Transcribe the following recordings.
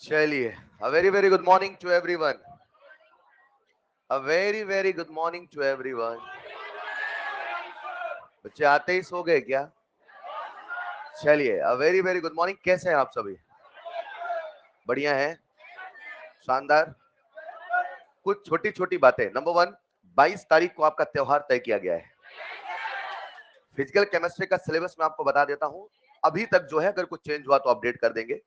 चलिए, a very very good morning to everyone. A very very good morning to everyone. बच्चे आते ही सो गए क्या? चलिए, a very very good morning. कैसे हैं आप सभी? बढ़िया हैं? शानदार? कुछ छोटी छोटी बातें. नंबर वन, 22 तारीख को आपका त्योहार तय किया गया है. फिजिकल केमिस्ट्री का सिलेबस मैं आपको बता देता हूं. अभी तक जो है, अगर कुछ चेंज हुआ तो अपडेट कर देंगे.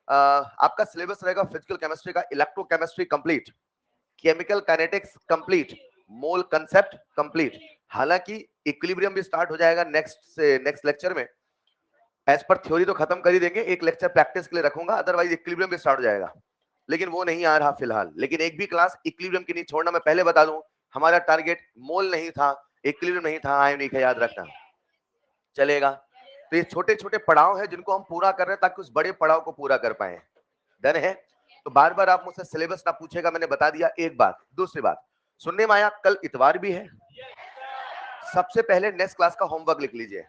आपका सिलेबस रहेगा फिजिकल केमिस्ट्री का electrochemistry complete, chemical kinetics complete, मोल कंसेप्ट कंप्लीट. हालांकि इक्विलिब्रियम भी स्टार्ट हो जाएगा नेक्स्ट लेक्चर में. एज पर थ्योरी तो खत्म कर ही देंगे, एक लेक्चर प्रैक्टिस के लिए रखूंगा, अदरवाइज इक्विलिब्रियम भी स्टार्ट हो जाएगा. लेकिन वो नहीं आ रहा फिलहाल. लेकिन एक भी क्लास इक्विलिब्रियम की नहीं छोड़ना. मैं पहले बता दूं, हमारा टारगेट मोल नहीं था, इक्विलिब्रियम नहीं था, आयोनिक है, याद रखना. चलेगा? तो ये छोटे छोटे पड़ाव है जिनको हम पूरा कर रहे हैं ताकि उस बड़े पड़ाव को पूरा कर पाए. डन है? तो बार बार आप मुझसे सिलेबस ना पूछेगा, मैंने बता दिया. एक बात. दूसरी बात, सुनने में आया कल इतवार भी है. सबसे पहले नेक्स्ट क्लास का होमवर्क लिख लीजिए.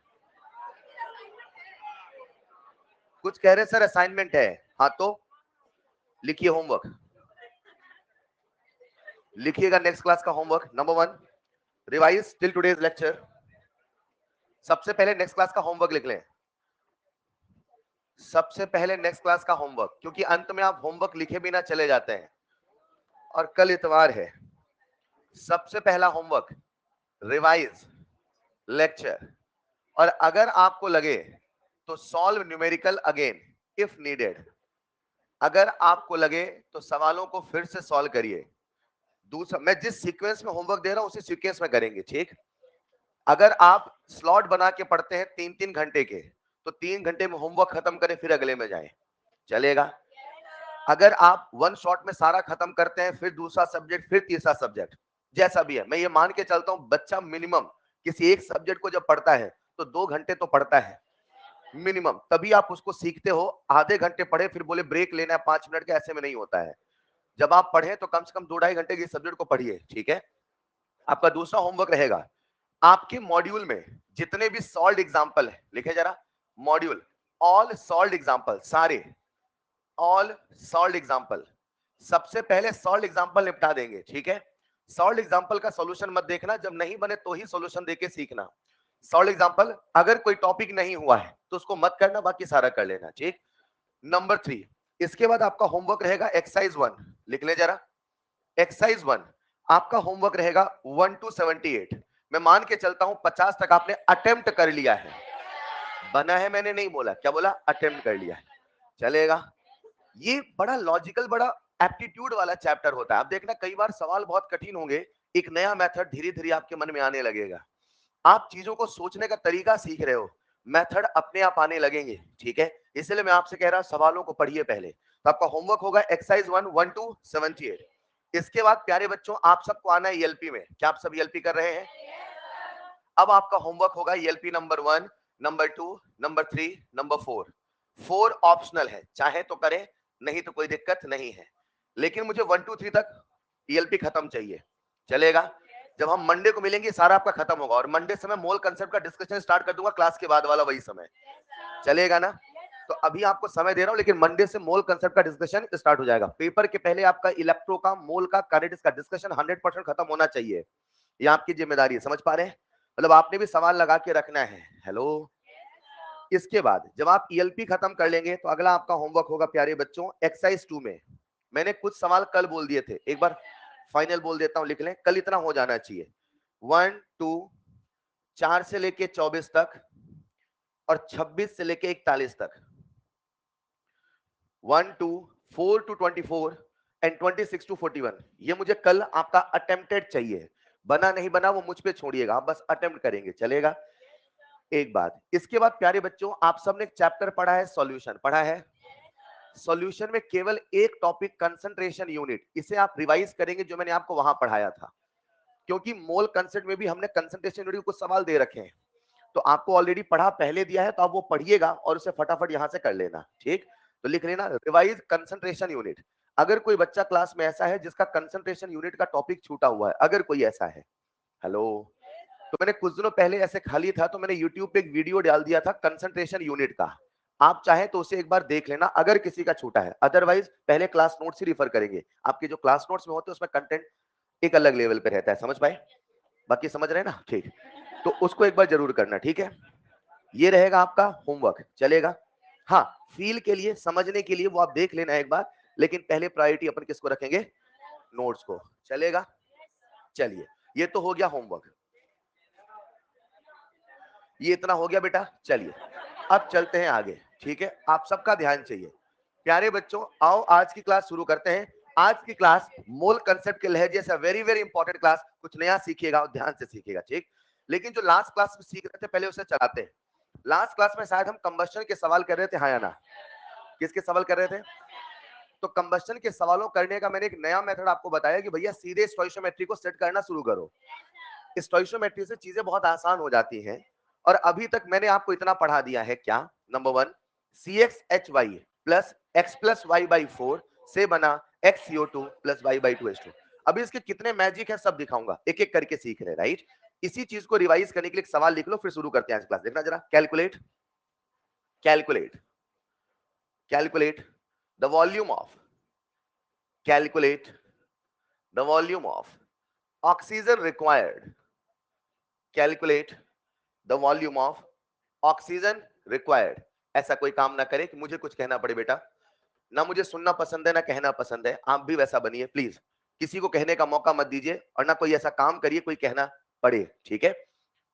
कुछ कह रहे सर असाइनमेंट है. हाँ तो लिखिए होमवर्क. लिखिएगा नेक्स्ट क्लास का homework. Number one, revise till today's lecture. सबसे पहले नेक्स्ट क्लास का होमवर्क लिख लें. सबसे पहले नेक्स्ट क्लास का होमवर्क, क्योंकि अंत में आप होमवर्क लिखे भी ना चले जाते हैं और कल इतवार है. सबसे पहला होमवर्क, रिवाइज लेक्चर. और अगर आपको लगे तो solve numerical again if needed. अगर आपको लगे तो सवालों को फिर से सॉल्व करिए. दूसरा, मैं जिस सीक्वेंस में होमवर्क दे रहा हूं उसी सीक्वेंस में करेंगे. ठीक? अगर आप स्लॉट बना के पढ़ते हैं 3-3 घंटे के, तो 3 घंटे में होमवर्क खत्म करें, फिर अगले में जाएं. चलेगा? अगर आप वन शॉट में सारा खत्म करते हैं, फिर दूसरा सब्जेक्ट, फिर तीसरा सब्जेक्ट, जैसा भी है, मैं ये मान के चलता हूं बच्चा मिनिमम किसी एक सब्जेक्ट को जब पढ़ता है तो 2 घंटे तो पढ़ता है मिनिमम. तभी आप उसको सीखते हो. आधे घंटे पढ़े फिर बोले ब्रेक लेना है 5 मिनट के, ऐसे में नहीं होता है. जब आप पढ़े तो कम से कम 2-2.5 घंटे के सब्जेक्ट को पढ़िए. ठीक है? आपका दूसरा होमवर्क रहेगा, आपके मॉड्यूल में जितने भी सॉल्व्ड एग्जांपल है, लिखे जरा. मॉड्यूल, ऑल सॉल्व्ड एग्जांपल, सारे ऑल सॉल्व्ड एग्जांपल. सबसे पहले सॉल्व्ड एग्जांपल निपटा देंगे. ठीक है? सॉल्व्ड एग्जांपल का सॉल्यूशन मत देखना, जब नहीं बने तो ही सॉल्यूशन देके सीखना. सॉल्व्ड एग्जांपल, अगर कोई टॉपिक नहीं हुआ है तो उसको मत करना, बाकी सारा कर लेना. ठीक? नंबर 3, इसके बाद आपका होमवर्क रहेगा एक्सरसाइज 1. लिख ले जरा. एक्सरसाइज 1 आपका होमवर्क रहेगा 1 to 78. मैं मान के चलता हूं 50 तक आपने अटेम्प्ट कर लिया है. बना है मैंने नहीं बोला, क्या बोला? अटेम्प्ट कर लिया है. चलेगा? ये बड़ा लॉजिकल, बड़ा एप्टीट्यूड वाला चैप्टर होता है. आप देखना कई बार सवाल बहुत कठिन होंगे, एक नया मेथड धीरे धीरे आपके मन में आने लगेगा. आप चीजों को सोचने का तरीका सीख रहे हो, मेथड अपने आप आने लगेंगे. ठीक है? इसलिए मैं आपसे कह रहा हूं सवालों को पढ़िए पहले. तो आपका होमवर्क होगा एक्सरसाइज 1 to 78. इसके बाद प्यारे बच्चों, आप सबको आना है ईएलपी में. क्या आप सब ईएलपी कर रहे हैं? अब आपका होमवर्क होगा ELP number 1, number 2, number 3, number 4. 4 optional है, चाहे तो करें, नहीं तो कोई दिक्कत नहीं है. लेकिन मुझे 1 to 3 तक ईएलपी खत्म चाहिए. चलेगा? जब हम मंडे को मिलेंगे सारा आपका खत्म होगा, और मंडे से मैं मोल कंसेप्ट का डिस्कशन स्टार्ट कर दूंगा, क्लास के बाद वाला वही समय. चलेगा ना? तो अभी आपको समय दे रहा हूं, लेकिन मंडे से मोल कंसेप्ट का डिस्कशन स्टार्ट हो जाएगा. पेपर के पहले आपका इलेक्ट्रो का, मोल का, काइनेटिक्स का डिस्कशन 100% खत्म होना चाहिए. ये आपकी जिम्मेदारी है. समझ पा रहे हैं? मतलब आपने भी सवाल लगा के रखना है. हेलो? इसके बाद जब आप ईएलपी खत्म कर लेंगे तो अगला आपका होमवर्क होगा प्यारे बच्चों एक्सरसाइज 2 में. मैंने कुछ सवाल कल बोल दिए थे, एक बार फाइनल बोल देता हूं, लिख लें. कल इतना हो जाना चाहिए. 1 2 4 से लेके 24 तक और 26 से लेके 41 तक. 1 2 4 to 24 एंड 26 to 41. ये मुझे कल आपका अटेम्प्टेड चाहिए. बना नहीं बना वो मुझ पे छोड़िएगा, आप बस अटेम्प्ट करेंगे. चलेगा? एक बात. इसके बाद प्यारे बच्चों, आप सबने एक चैप्टर पढ़ा है, सॉल्यूशन पढ़ा है. सॉल्यूशन में केवल एक टॉपिक कंसंट्रेशन यूनिट, इसे आप रिवाइज करेंगे जो मैंने आपको वहां पढ़ाया था, क्योंकि मोल कंसेप्ट में भी हमने कंसंट्रेशन यूनिट को कुछ सवाल दे रखे हैं. तो आपको ऑलरेडी पढ़ा पहले दिया है, तो आप वो पढ़िएगा और उसे फटाफट यहां से कर लेना. ठीक? तो लिख लेना रिवाइज कंसंट्रेशन यूनिट. अगर कोई बच्चा क्लास में ऐसा है जिसका कंसंट्रेशन यूनिट का टॉपिक छूटा हुआ है, अगर कोई ऐसा है. हेलो? तो मैंने कुछ दिनों पहले ऐसे खाली था तो मैंने YouTube पे एक वीडियो डाल दिया था कंसंट्रेशन यूनिट का. आप चाहें तो उसे एक बार देख लेना अगर किसी का छूटा है, अदरवाइज पहले क्लास नोट्स ही रिफर करेंगे। आपके जो क्लास नोट्स में होते हैं उसमें कंटेंट एक अलग लेवल पे रहता है, समझ पाए? बाकी समझ रहे हैं ना? ठीक, तो उसको एक बार जरूर करना, ठीक है? ये रहेगा आपका होमवर्क, चलेगा? हाँ, फील के लिए, समझने के लिए वो आप देख लेना एक बार, लेकिन पहले प्रायोरिटी अपन किसको रखेंगे? नोट्स को, चलेगा? चलिए, ये तो हो गया होमवर्क। ये इतना हो गया बेटा, चलिए अब चलते हैं आगे, ठीक है? आप सबका ध्यान चाहिए। प्यारे बच्चों, आओ आज की क्लास शुरू करते हैं। आज की क्लास मोल कंसेप्ट के लहजे से वेरी वेरी इंपॉर्टेंट क्लास, कुछ नया सीखिएगा और ध्यान से सीखिएगा, ठीक? लेकिन जो लास्ट क्लास में सीख रहे थे पहले उसे चलाते हैं। लास्ट क्लास में शायद हम कंबस्शन के सवाल कर रहे थे, हाँ या ना? किसके सवाल कर रहे थे? तो कंबस्शन के सवालों करने का मैंने एक नया मेथड आपको बताया कि भैया सीधे स्टोइशियोमेट्री को सेट करना शुरू करो। स्टोइशियोमेट्री से चीजें बहुत आसान हो जाती हैं। और अभी तक मैंने आपको इतना पढ़ा दिया है, क्या? Number 1, CxHy plus x plus y by 4 से बना XCO2 plus y by 2H2। अभी इसके कितने मैजिक है सब दिखाऊंगा, एक एक करके सीख रहे, राइट? इसी चीज को रिवाइज करने के लिए एक सवाल लिख लो, फिर शुरू करते हैं आज क्लास। देखना जरा, calculate calculate calculate the volume of calculate the volume of oxygen required calculate the volume of oxygen required। ऐसा कोई काम ना करे कि मुझे कुछ कहना पड़े बेटा, ना मुझे सुनना पसंद है ना कहना पसंद है। आप भी वैसा बनिए प्लीज, किसी को कहने का मौका मत दीजिए और ना कोई ऐसा काम करिए कोई कहना पड़े, ठीक है?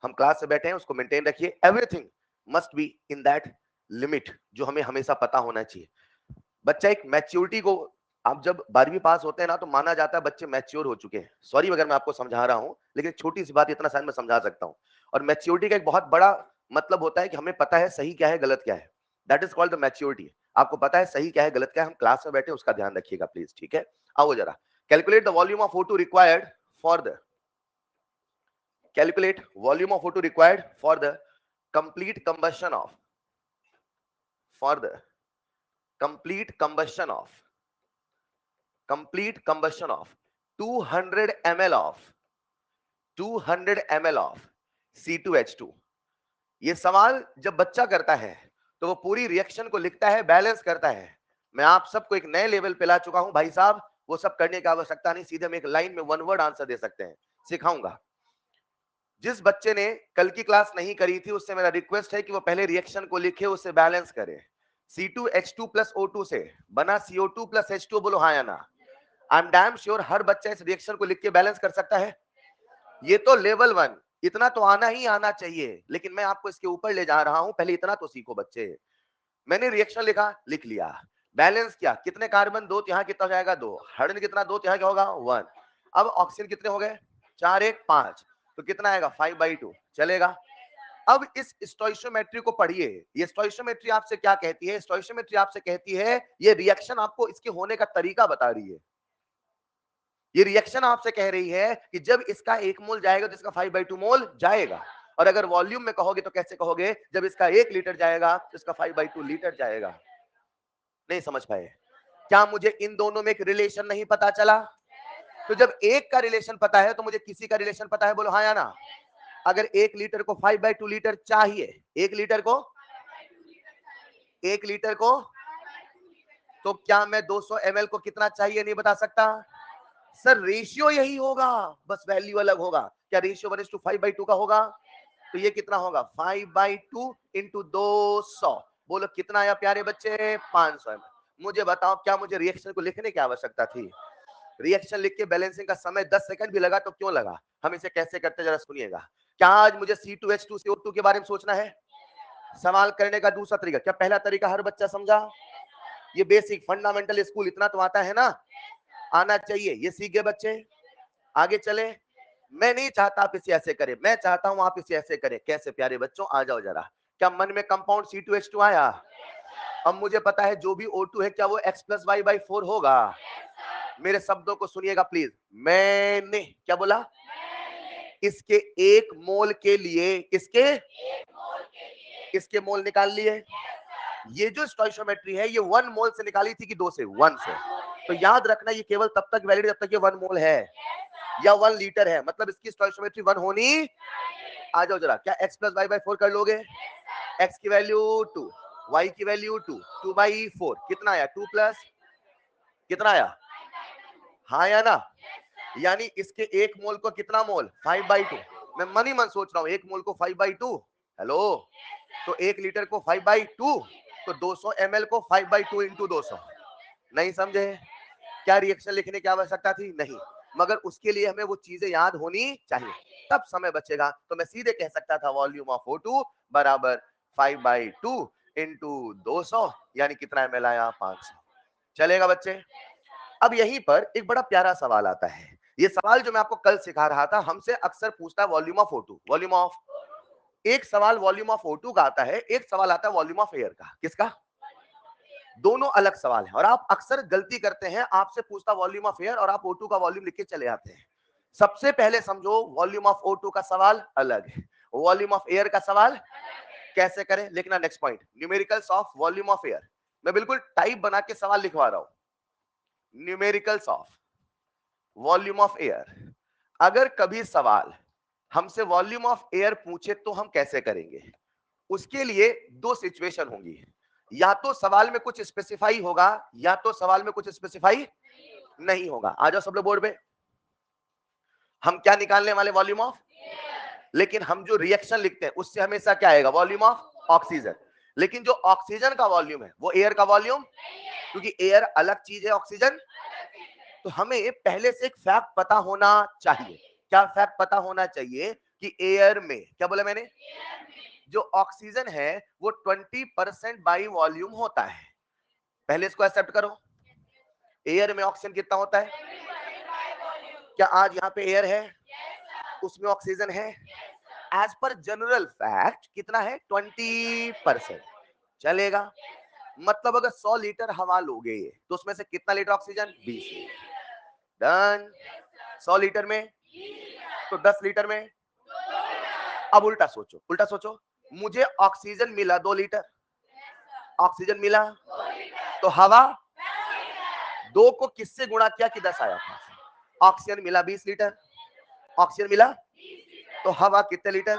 हम क्लास से बैठे हैं, उसको मेंटेन रखिए। Everything must be in that limit जो हमें हमेशा पता होना चाहिए। बच्चा एक मैच्योरिटी को, आप जब 12वीं पास होते हैं ना तो माना जाता है बच्चे मैच्योर हो चुके हैं। सॉरी अगर मैं आपको समझा रहा हूं, लेकिन छोटी सी बात इतना शायद मैं समझा सकता हूं। और मैच्योरिटी का एक बहुत बड़ा मतलब होता है कि हमें पता है सही क्या है गलत क्या है। That is called the maturity. आपको पता है सही क्या है गलत क्या है। हम क्लास में बैठे उसका ध्यान रखिएगा प्लीज, ठीक है? आओ जरा, calculate the volume of O2 required for the calculate volume of O2 required for the complete combustion of for the complete combustion of complete combustion of 200 ml of 200 ml of C2H2। ये सवाल जब बच्चा करता है तो वो पूरी reaction को लिखता है, बैलेंस करता है। मैं आप सबको एक नए लेवल पे ला चुका हूं भाई साहब, वो सब करने की आवश्यकता नहीं, सीधे हम एक लाइन में वन वर्ड आंसर दे सकते हैं, सिखाऊंगा। जिस बच्चे ने कल की क्लास नहीं करी थी उससे मेरा रिक्वेस्ट है कि वो पहले रिएक्शन को लिखे, उससे बैलेंस करे। C2H2 प्लस O2 से बना CO2 प्लस H2, बोलो हाँ या ना? आई एम डैम श्योर हर बच्चा इस रिएक्शन को लिख के बैलेंस कर सकता है। ये तो लेवल 1, इतना तो आना ही आना चाहिए, लेकिन मैं आपको इसके ऊपर ले जा रहा हूं, पहले इतना तो सीखो बच्चे। मैंने रिएक्शन लिखा, लिख लिया, बैलेंस किया, कितने कार्बन 2, यहाँ कितना हो जाएगा 2, हाइड्रोजन कितना 2, यहाँ क्या होगा 1। अब ऑक्सीजन कितने हो गए 4 1 5, तो कितना आएगा 5/2, चलेगा? अब इस स्टोइशियोमेट्री को पढ़िए। ये स्टोइशियोमेट्री आपसे क्या कहती है? स्टोइशियोमेट्री आपसे कहती है ये रिएक्शन आपको इसके होने का तरीका बता रही है। ये रिएक्शन आपसे कह रही है कि जब इसका 1 मोल जाएगा तो इसका 5/2 मोल जाएगा। और अगर वॉल्यूम में कहोगे तो कैसे कहोगे? जब इसका 1 लीटर जाएगा तो इसका 5/2 लीटर जाएगा। नहीं समझ पाए? क्या मुझे इन दोनों में एक रिलेशन नहीं पता चला? तो जब एक का रिलेशन पता है तो मुझे किसी का रिलेशन पता है, बोलो हाँ या ना? अगर 1 लीटर को 5/2 लीटर चाहिए, 1 लीटर को 1 लीटर को, तो क्या मैं 200 ml को कितना चाहिए नहीं बता सकता? सर रेशियो यही होगा, बस वैल्यू अलग होगा। क्या रेशियो 1:5/2 का होगा? तो ये कितना होगा 5/2 इंटू 200, बोलो कितना आया प्यारे बच्चे? 500 ml। मुझे बताओ क्या मुझे रिएक्शन को लिखने की आवश्यकता थी? रिएक्शन लिख के बैलेंसिंग का समय 10 सेकंड भी लगा तो क्यों लगा? हम इसे कैसे करते जरा सुनिएगा। क्या आज मुझे C2H2 CO2 के बारे में सोचना है? सवाल करने का दूसरा तरीका, क्या पहला तरीका हर बच्चा समझा? ये बेसिक फंडामेंटल स्कूल इतना तो आता है ना, आना चाहिए। ये सीख गए बच्चे, आगे चले। मैं नहीं चाहता आप इसे ऐसे करें, मैं चाहता हूं आप इसे ऐसे करें। कैसे प्यारे बच्चों? आ जाओ जरा। क्या मन में कंपाउंड C2H2 आया? अब मुझे पता है जो भी O2 है क्या वो X प्लस वाई बाई 4 होगा? मेरे शब्दों को सुनिएगा प्लीज। मैंने क्या बोला? इसके 1 मोल के लिए इसके मोल निकाल लिए। ये जो स्टोइशियोमेट्री है ये 1 मोल से निकाली थी कि 2 से? 1 से। तो याद रखना ये केवल तब तक वैलिड जब तक ये 1 मोल है या 1 लीटर है, मतलब इसकी स्टोइशियोमेट्री 1 होनी। आ जाओ जरा, क्या x प्लस वाई बाई 4 कर लोगे? x की वैल्यू 2, y की वैल्यू 2, 2/4 कितना आया, 2 प्लस कितना आया, हाँ या ना, यानी इसके एक मोल को कितना मोल, 5/2। मैं मन ही मन सोच रहा हूं, एक मोल को 5/2, हेलो, तो 1 लीटर को 5/2, तो 200 ml को 5/2 इंटू 200। नहीं समझे, क्या रिएक्शन लिखने की आवश्यकता थी, नहीं, मगर उसके लिए हमें वो चीजें याद होनी चाहिए, तब समय बचेगा। तो मैं सीधे कह सकता था वॉल्यूम ऑफ O2 बराबर 5/2 इंटू 200, यानी कितना ml आया, 500। चलेगा बच्चे। अब यहीं पर एक बड़ा प्यारा सवाल आता है, ये सवाल जो मैं आपको कल सिखा रहा था, हमसे अक्सर पूछता है volume of O2, volume of, एक सवाल वॉल्यूम ऑफ O2 का आता है, एक सवाल आता है वॉल्यूम ऑफ एयर का। किसका, दोनों अलग सवाल है, और आप अक्सर गलती करते हैं, आपसे पूछता वॉल्यूम ऑफ एयर और आप O2 का वॉल्यूम लिख के चले आते हैं। सबसे पहले समझो वॉल्यूम ऑफ O2 का सवाल अलग है, वॉल्यूम ऑफ एयर का सवाल कैसे करें, लिखना next point, numericals of volume of air. मैं बिल्कुल टाइप बना के सवाल लिखवा रहा हूं, numericals of volume of air. अगर कभी सवाल हमसे वॉल्यूम ऑफ एयर पूछे तो हम कैसे करेंगे, उसके लिए दो सिचुएशन होंगी, या तो सवाल में कुछ स्पेसिफाई होगा, या तो सवाल में कुछ स्पेसिफाई नहीं होगा। आ जाओ सब लोग बोर्ड पे, हम क्या निकालने वाले, वॉल्यूम ऑफ, लेकिन हम जो रिएक्शन लिखते हैं उससे हमेशा क्या आएगा, वॉल्यूम ऑफ ऑक्सीजन। लेकिन जो ऑक्सीजन का वॉल्यूम है वो एयर का वॉल्यूम, क्योंकि एयर अलग चीज है, ऑक्सीजन। तो हमें पहले से एक फैक्ट पता होना चाहिए। क्या फैक्ट पता होना चाहिए कि एयर में, क्या बोला मैंने, जो ऑक्सीजन है वो 20% बाई वॉल्यूम होता है। पहले इसको एक्सेप्ट करो, एयर में ऑक्सीजन कितना होता है, क्या आज यहाँ पे एयर है, उसमें ऑक्सीजन है, एज पर जनरल फैक्ट कितना है, 20%। चलेगा, मतलब अगर 100 लीटर हवा लोगे तो उसमें से कितना litre oxygen, 20 litre. Done, 100 litre में, तो 10 लीटर में। अब उल्टा सोचो, उल्टा सोचो, मुझे ऑक्सीजन मिला 2 लीटर, ऑक्सीजन मिला, तो हवा 2 को किससे गुणा किया कि 10 आया, ऑक्सीजन मिला 20 लीटर, ऑक्सीजन मिला, तो हवा कितने लीटर,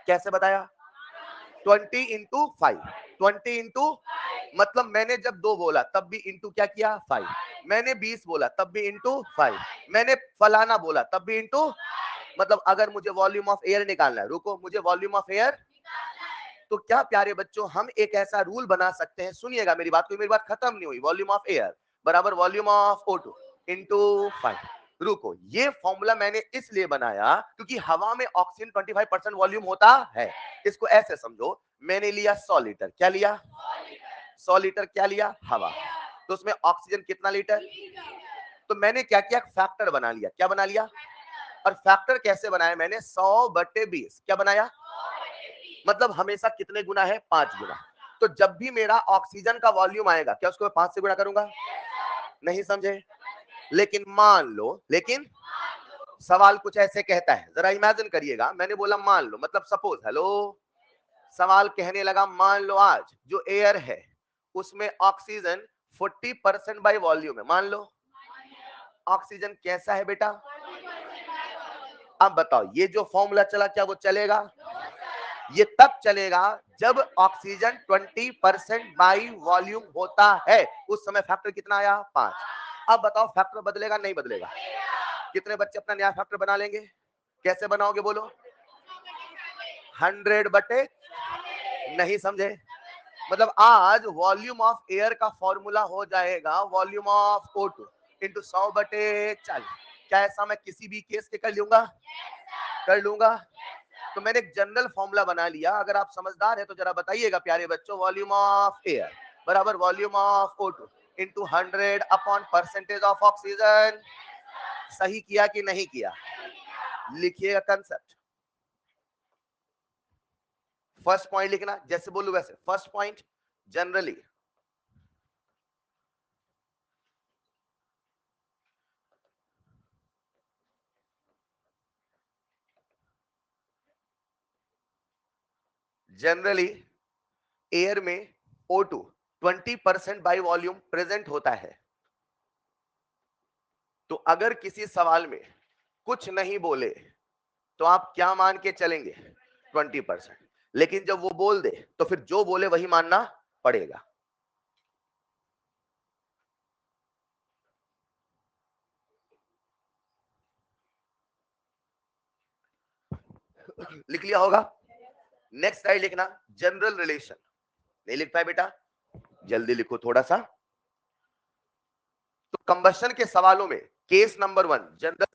कैसे बताया, 20 इंटू 5, 20 इंटू, मतलब मैंने जब 2 बोला तब भी इंटू क्या किया, 5, मैंने 20 बोला तब भी इंटू 5, मैंने फलाना बोला तब भी इंटू, मतलब अगर मुझे वॉल्यूम ऑफ एयर निकालना है, रुको, मुझे वॉल्यूम ऑफ एयर, तो क्या प्यारे बच्चों, हम एक ऐसा रूल बना सकते हैं, सुनिएगा मेरी बात को, मेरी बात खत्म नहीं हुई, वॉल्यूम ऑफ एयर बराबर वॉल्यूम ऑफ O2 इंटू 5। रुको, ये फॉर्मूला मैंने इसलिए बनाया क्योंकि हवा में ऑक्सीजन 25% वॉल्यूम होता है। इसको ऐसे समझो, मैंने लिया 100 लीटर, क्या लिया, 100 लीटर क्या लिया, हवा, तो उसमें ऑक्सीजन कितना लीटर, तो मैंने क्या किया, फैक्टर बना लिया, क्या बना लिया, और फैक्टर कैसे बनाया मैंने, 100/20, क्या बनाया, मतलब हमेशा कितने गुना है, 5 गुना। तो जब भी मेरा ऑक्सीजन का वॉल्यूम आएगा, क्या उसको 5 से गुणा करूंगा, नहीं समझे, लेकिन मान लो, लेकिन सवाल कुछ ऐसे कहता है, जरा इमेजिन करिएगा, मैंने बोला मान लो, मतलब सपोज, हेलो, सवाल कहने लगा मान लो आज जो एयर है उसमें ऑक्सीजन 40% बाई वॉल्यूम है, मान लो, ऑक्सीजन कैसा है बेटा, अब बताओ ये जो फॉर्मूला चला क्या वो चलेगा, ये तब चलेगा जब ऑक्सीजन 20% बाई वॉल्यूम होता है, उस समय फैक्टर कितना आया, 5। अब बताओ फैक्टर बदलेगा नहीं बदलेगा, कितने बच्चे अपना नया फैक्टर बना लेंगे, कैसे बनाओगे बोलो, 100/, नहीं समझे, मतलब आज वॉल्यूम ऑफ एयर का फॉर्मूला हो जाएगा वॉल्यूम ऑफ O2 इंटू 100/40। क्या ऐसा मैं किसी भी केस के कर लूंगा, कर लूंगा, तो मैंने एक जनरल फॉर्मूला बना लिया। अगर आप समझदार है तो जरा बताइएगा प्यारे बच्चों, वॉल्यूम ऑफ एयर बराबर volume of O2 into 100 upon percentage of oxygen. सही किया कि नहीं किया, लिखिएगा कंसेप्ट। फर्स्ट पॉइंट लिखना, जैसे बोलूं वैसे, first point generally, generally air में O2 20% बाई वॉल्यूम प्रेजेंट होता है। तो अगर किसी सवाल में कुछ नहीं बोले तो आप क्या मान के चलेंगे, 20%। लेकिन जब वो बोल दे तो फिर जो बोले वही मानना पड़ेगा। लिख लिया होगा? नेक्स्ट स्लाइड लिखना, जनरल रिलेशन। नहीं लिख पाए बेटा? जल्दी लिखो थोड़ा सा। तो कंबशन के सवालों में case number 1 general,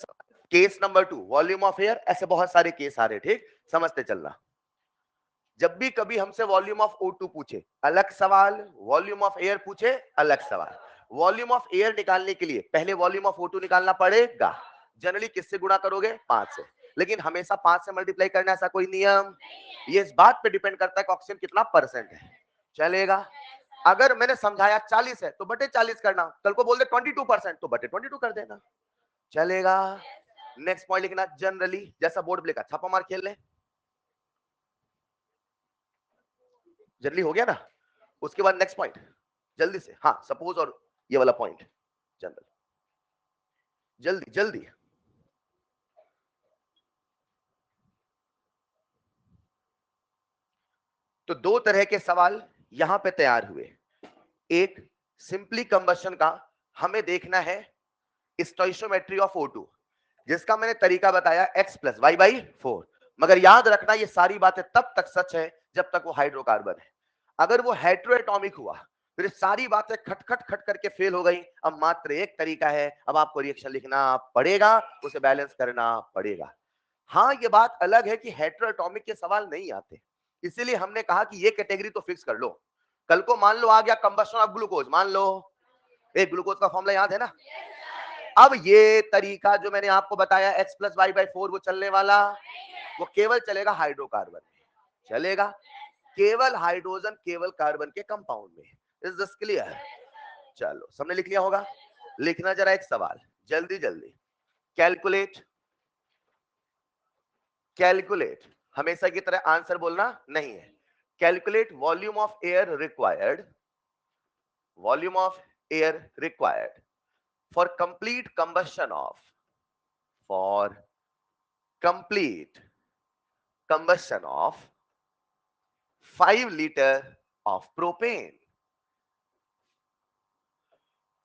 case number 2 volume of air, ऐसे बहुत सारे केस आ रहे, ठीक, समझते चलना। जब भी कभी हमसे वॉल्यूम ऑफ O2 पूछे अलग सवाल, वॉल्यूम ऑफ एयर पूछे अलग सवाल। वॉल्यूम ऑफ एयर निकालने के लिए पहले वॉल्यूम ऑफ O2 निकालना पड़ेगा। जनरली किससे गुणा करोगे? 5 से। लेकिन हमेशा 5 से मल्टीप्लाई करना ऐसा कोई नियम, ये इस बात पे डिपेंड करता है कि ऑक्सीजन कितना परसेंट है। चलेगा? अगर मैंने समझाया 40 है तो बटे 40 करना, कल को बोल दे 22% तो बटे 22 कर देना। चलेगा? नेक्स्ट पॉइंट लिखना, जनरली, जैसा बोर्ड पे लिखा, छापा मार खेल ले। जनरली हो गया ना? उसके बाद नेक्स्ट पॉइंट जल्दी से, हाँ सपोज और ये वाला पॉइंट जनरल, जल्दी जल्दी। तो दो तरह के सवाल यहां पे तैयार हुए। एक सिंपली कंबशन का, हमें देखना है स्टोइशियोमेट्री ऑफ O2, जिसका मैंने तरीका बताया x प्लस वाई बाई 4। मगर याद रखना ये सारी बातें तब तक सच है जब तक वो हाइड्रोकार्बन है। अगर वो हेटेरोएटॉमिक हुआ फिर सारी बातें खटखट खट करके फेल हो गई। अब मात्र एक तरीका है, अब आपको रिएक्शन लिखना पड़ेगा, उसे बैलेंस करना पड़ेगा। हाँ ये बात अलग है कि हेटेरोएटॉमिक के सवाल नहीं आते, इसीलिए हमने कहा कि ये कैटेगरी तो फिक्स कर लो। कल को मान लो आ गया कंबशन ऑफ ग्लूकोज, मान लो एक ग्लूकोज का फॉर्मूला याद है ना? अब ये तरीका जो मैंने आपको बताया x प्लस वाई बाई 4, वो चलने वाला, वो केवल चलेगा हाइड्रोकार्बन में। चलेगा? केवल हाइड्रोजन केवल कार्बन के कंपाउंड में। Is this clear? चलो सबने लिख लिया होगा? लिखना जरा एक सवाल जल्दी जल्दी। कैलकुलेट, कैलकुलेट, हमेशा की तरह आंसर बोलना नहीं है। Calculate volume of air required, volume of air required for complete combustion of, for complete combustion of 5 liter of propane,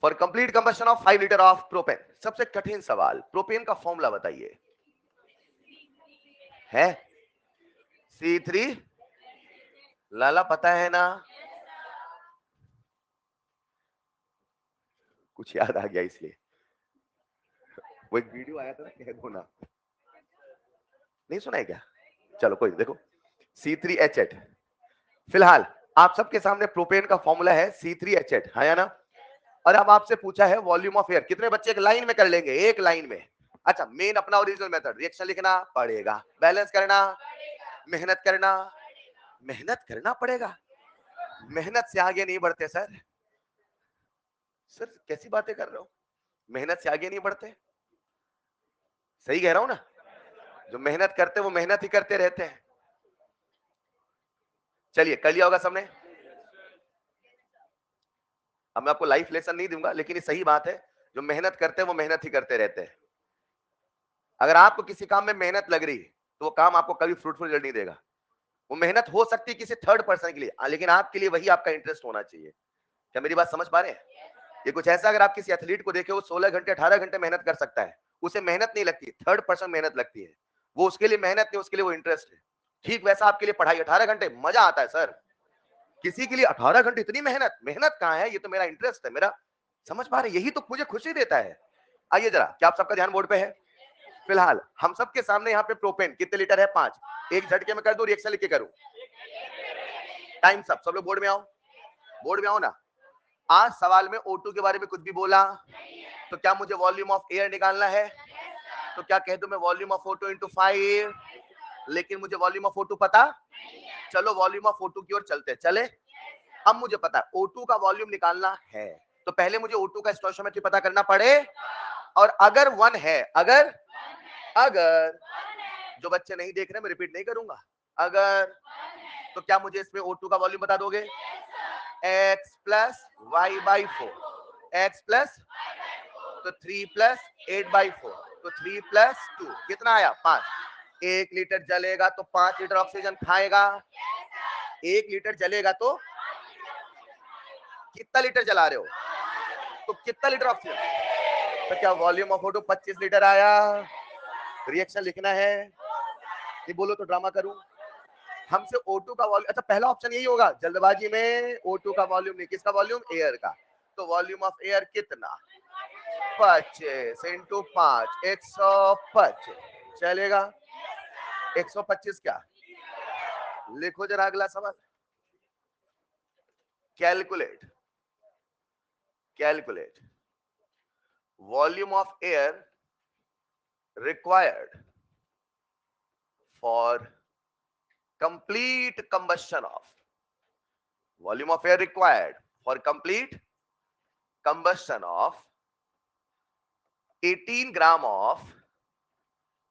for complete combustion of 5 liter of propane। सबसे कठिन सवाल, प्रोपेन का फॉर्मूला बताइए। है C3, लाला पता है ना? कुछ याद आ गया इसलिए। वो एक वीडियो आया था ना, कह दो ना, नहीं सुना है क्या? चलो कोई देखो, C3H8। फिलहाल आप सबके सामने प्रोपेन का फॉर्मूला है C3H8, है ना? और अब आपसे पूछा है वॉल्यूम ऑफ एयर, कितने बच्चे एक लाइन में कर लेंगे? एक लाइन में। अच्छा, मेन अपना ओरिजिनल मेथड, रिएक्शन लिखना पड़ेगा, बैलेंस करना, मेहनत करना, मेहनत करना पड़ेगा। मेहनत से आगे नहीं बढ़ते सर। सर कैसी बातें कर रहे हो? मेहनत से आगे नहीं बढ़ते? सही कह रहा हूं ना? जो मेहनत करते वो मेहनत ही करते रहते हैं। चलिए कर लिया होगा सबने? अब मैं आपको लाइफ लेसन नहीं दूंगा, लेकिन ये सही बात है, जो मेहनत करते हैं वो मेहनत ही करते रहते हैं। अगर आपको किसी काम में मेहनत लग रही है तो वो काम आपको कभी फ्रूटफुल रिजल्ट नहीं देगा। वो मेहनत हो सकती है किसी थर्ड पर्सन के लिए, लेकिन आपके लिए वही आपका इंटरेस्ट होना चाहिए। क्या मेरी बात समझ पा रहे हैं? ये कुछ ऐसा, अगर आप किसी एथलीट को देखे, वो 16 घंटे 18 घंटे मेहनत कर सकता है, उसे मेहनत नहीं लगती, थर्ड पर्सन मेहनत लगती है। वो उसके लिए मेहनत नहीं, उसके लिए वो इंटरेस्ट है। ठीक वैसा आपके लिए पढ़ाई 18 घंटे मजा आता है सर, किसी के लिए 18 घंटे इतनी मेहनत, मेहनत कहाँ है? ये तो मेरा इंटरेस्ट है, मेरा, समझ पा रहे? यही तो मुझे खुशी देता है। आइए जरा, क्या आप सबका ध्यान बोर्ड पे है? फिलहाल हम सबके सामने यहाँ पे प्रोपेन कितने लीटर है? 5। एक झटके में कर दो, रिएक्शन लिख के करूं? टाइम सब लोग बोर्ड में आओ, बोर्ड में आओ ना। आज सवाल में O2 के बारे में कुछ भी बोला तो क्या मुझे वॉल्यूम ऑफ एयर निकालना है? तो क्या कह दूं मैं, वॉल्यूम ऑफ O2 इंटू 5? लेकिन मुझे वॉल्यूम ऑफ O2 पता, चलो वॉल्यूम ऑफ O2 की ओर चलते चले। अब मुझे पता है O2 का वॉल्यूम निकालना है, तो पहले मुझे O2 का स्टोइचियोमेट्री पता करना पड़े। और अगर 1 है, अगर अगर जो बच्चे नहीं देख रहे मैं रिपीट नहीं करूंगा, अगर, तो क्या मुझे इसमें O2 का वॉल्यूम बता दोगे? x plus y by 4, x plus, तो 3 प्लस 8 बाई 4, तो 3 प्लस 2 कितना आया? 5। 1 लीटर जलेगा तो 5 लीटर ऑक्सीजन खाएगा। 1 लीटर जलेगा तो कितना लीटर जला रहे हो, तो कितना लीटर ऑक्सीजन, तो क्या वॉल्यूम ऑफ O2 25 लीटर आया। रिएक्शन लिखना है, ये बोलो तो ड्रामा करूं। हमसे O2 का वॉल्यूम, अच्छा पहला ऑप्शन यही होगा, जल्दबाजी में O2 का वॉल्यूम नहीं, किसका वॉल्यूम, एयर का। तो वॉल्यूम ऑफ एयर कितना, 25 इंटू 5, 125 चलेगा। 125 क्या, लिखो जरा अगला सवाल। Calculate volume of air required for complete combustion of, volume of air required for complete combustion of 18 gram of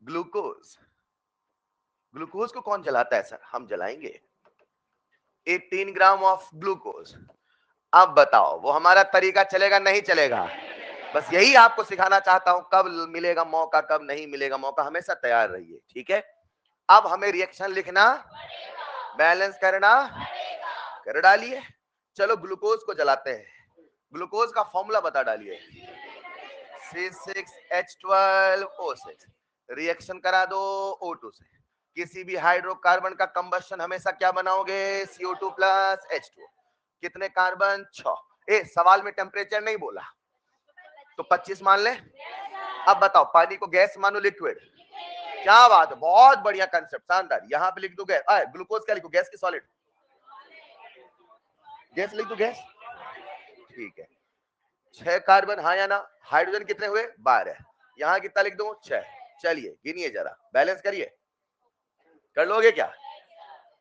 glucose. Glucose को कौन जलाता है सर, हम जलाएंगे। 18 ग्राम ऑफ ग्लूकोज। अब बताओ वो हमारा तरीका चलेगा नहीं चलेगा, बस यही आपको सिखाना चाहता हूं, कब मिलेगा मौका कब नहीं मिलेगा मौका, हमेशा तैयार रहिए, ठीक है। अब हमें रिएक्शन लिखना, बैलेंस करना, कर डालिए। चलो ग्लूकोज को जलाते हैं, ग्लूकोज का फॉर्मूला बता डालिए, C6H12O6। रिएक्शन करा दो O2 से। किसी भी हाइड्रोकार्बन का कंबस्शन हमेशा क्या बनाओगे, CO2 प्लस H2। कितने कार्बन, 6। सवाल में टेम्परेचर नहीं बोला तो 25 मान ले। अब बताओ पानी को गैस मानो लिक्विड, क्या बात है, बहुत बढ़िया कंसेप्ट, शानदार। यहाँ पे लिख दो गैस, ग्लूकोज क्या लिखो, गैस की सॉलिड, गैस लिख दो गैस, ठीक है। 6 कार्बन, हाँ या ना। हाइड्रोजन कितने हुए, 12। यहाँ कितना लिख दो, 6। चलिए गिनिए जरा, बैलेंस करिए, कर लोगे क्या।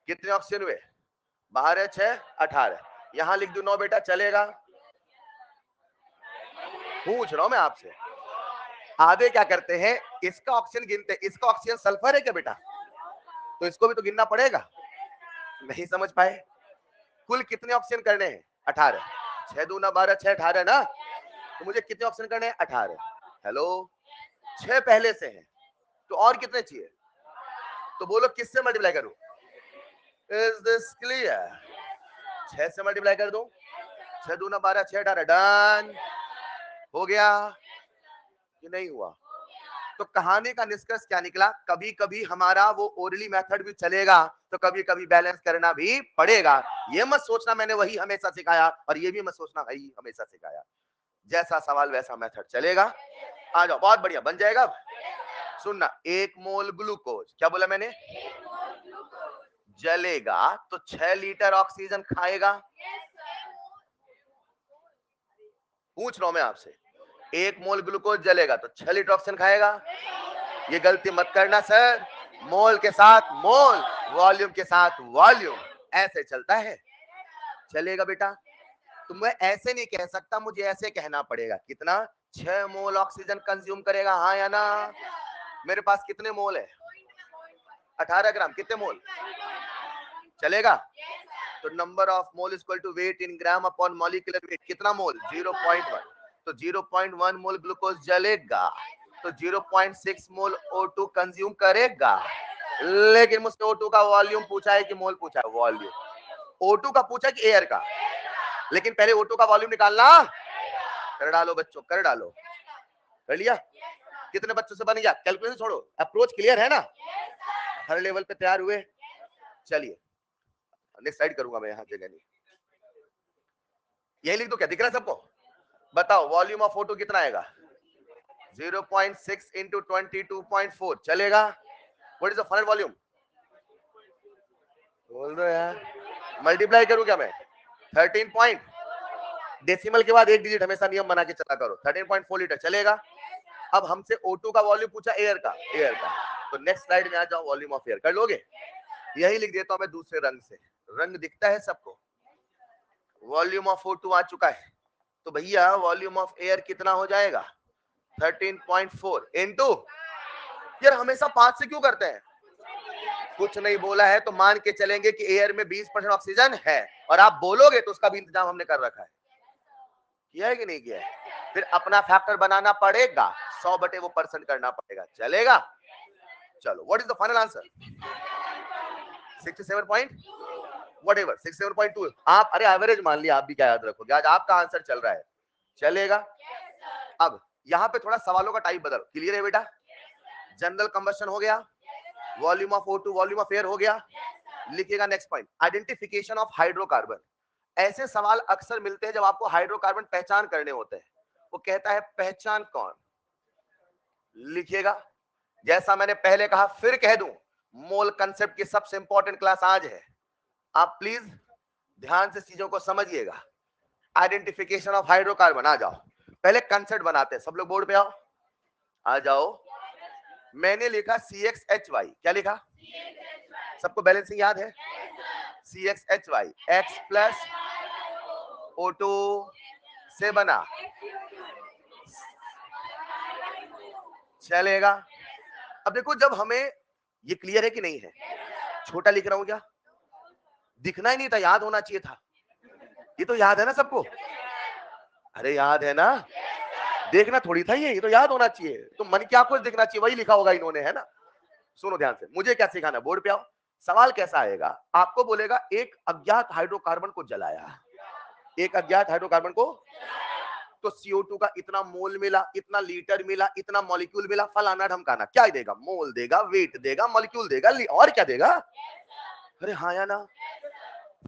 कितने ऑक्सीजन हुए, 12 6 18। यहाँ लिख दो 9 बेटा, चलेगा। पूछ रहा हूं मैं आपसे, आधे क्या करते हैं, इसका ऑक्सीजन गिनते हैं, इसका ऑक्सीजन सल्फर है क्या बेटा, तो इसको भी तो गिनना पड़ेगा। नहीं समझ पाए, कुल कितने ऑक्सीजन करने हैं, 18। 6 दूना 12, 6 18 ना, तो मुझे कितने ऑक्सीजन करने हैं, 18। हेलो, 6 पहले से हैं, तो और कितने चाहिए, तो बोलो किससे मल्टीप्लाई करूं। इज दिस क्लियर, 6 से मल्टीप्लाई कर दूं, 6 दूना 12, 6 18, डन हो गया कि नहीं हुआ। तो कहानी का निष्कर्ष क्या निकला, कभी कभी हमारा वो ओरली मेथड भी चलेगा, तो कभी कभी बैलेंस करना भी पड़ेगा। ये मत सोचना मैंने वही हमेशा सिखाया, और ये भी मत सोचना वही हमेशा सिखाया, जैसा सवाल वैसा मेथड चलेगा। आ जाओ, बहुत बढ़िया बन जाएगा। सुनना, 1 मोल ग्लूकोज, क्या बोला मैंने, जलेगा तो 6 लीटर ऑक्सीजन खाएगा। पूछ रहा हूं मैं आपसे, 1 मोल ग्लूकोज जलेगा तो 6 लीटर ऑक्सीजन खाएगा। ये गलती मत करना सर, मोल के साथ मोल, वॉल्यूम के साथ वॉल्यूम, ऐसे चलता है, चलेगा बेटा। तो मैं ऐसे नहीं कह सकता, मुझे ऐसे कहना पड़ेगा, कितना, 6 मोल ऑक्सीजन कंज्यूम करेगा, हाँ या ना। मेरे पास कितने मोल है, 18 ग्राम, कितने मोल, चलेगा। तो number of mole is equal to weight in gram upon molecular weight, कितना मोल, 0.1। तो 0.1 मोल ग्लूकोज जलेगा, तो 0.6 मोल O2 कंज्यूम करेगा। लेकिन मुझसे O2 का वॉल्यूम पूछा है कि मोल पूछा है, वॉल्यूम। O2 का पूछा कि एयर का, लेकिन पहले O2 का वॉल्यूम निकालना। कर डालो बच्चों, कर डालो, कर लिया। कितने बच्चों से बन गया, कैलकुलेशन छोड़ो, अप्रोच क्लियर है ना, हर लेवल पे तैयार हुए। चलिए नेक्स्ट स्लाइड करूंगा मैं, यहाँ जगह नहीं, यही लिख दो, क्या दिख रहा है सबको। बताओ वॉल्यूम ऑफ O2 कितना आएगा, 0.6 इंटू 22.4 चलेगा। What is the final volume, बोल दो यार, मल्टीप्लाई करूं क्या मैं, 13 पॉइंट, डेसिमल के बाद एक डिजिट हमेशा नियम बना के चला करो, 13.4 लीटर चलेगा। अब हमसे O2 का वॉल्यूम पूछा एयर का, तो नेक्स्ट स्लाइड में आ जाओ, वॉल्यूम ऑफ एयर कर लोगे। यही लिख देता हूं मैं दूसरे रंग से, रंग दिखता है सबको। वॉल्यूम ऑफ O2 आ चुका है, तो भैया वॉल्यूम ऑफ एयर कितना हो जाएगा, 13.4 इंटू, यार हमेशा 5 से क्यों करते हैं, कुछ नहीं बोला है तो मान के चलेंगे कि एयर में 20% ऑक्सीजन है, और आप बोलोगे तो उसका भी इंतजाम हमने कर रखा है, किया है कि नहीं किया है। फिर अपना फैक्टर बनाना पड़ेगा, 100 बटे वो परसेंट करना पड़ेगा, चलेगा। चलो, what is the final answer? 67 point whatever, 67.2। आप अरे एवरेज मान लिया, आप भी क्या याद रखोगे, आज आपका आंसर चल रहा है, चलेगा। अब यहाँ पे थोड़ा सवालों का टाइप बदल, क्लियर है बेटा? जनरल कंबशन हो गया, volume of O2, volume of air हो गया। लिखिएगा next point, identification of hydrocarbon. ऐसे सवाल अक्सर मिलते हैं जब आपको हाइड्रोकार्बन पहचान करने होते हैं। वो कहता है पहचान कौन, लिखिएगा। जैसा मैंने पहले कहा, फिर कह दूं, मोल कंसेप्ट की सबसे इंपॉर्टेंट क्लास आज है। आप प्लीज ध्यान से चीजों को समझिएगा। आइडेंटिफिकेशन ऑफ हाइड्रोकार्बन, आ जाओ पहले कंसेप्ट बनाते हैं। सब लोग बोर्ड पे आओ, आ जाओ। मैंने लिखा CXHY, क्या लिखा? सबको बैलेंसिंग याद है? CXHY, X प्लस O2 से बना, चलेगा। अब देखो, जब हमें ये क्लियर है कि नहीं है? छोटा लिख रहा हूं क्या? दिखना ही नहीं था, याद होना चाहिए था। ये तो याद है ना सबको? अरे याद है ना? देखना थोड़ी था, ये तो याद होना चाहिए। तो मन क्या कुछ दिखना चाहिए, वही लिखा होगा इन्होंने, है ना? सुनो ध्यान से, मुझे क्या सिखाना, बोर्ड पे आओ। सवाल कैसा आएगा? आपको बोलेगा एक अज्ञात हाइड्रोकार्बन को जलाया, एक अज्ञात हाइड्रोकार्बन को, तो CO2 का इतना मोल मिला, इतना लीटर मिला, इतना मॉलिक्यूल मिला, फलाना ढमकाना। क्या देगा? मोल देगा, वेट देगा, मॉलिक्यूल देगा, और क्या देगा? अरे हाँ या ना?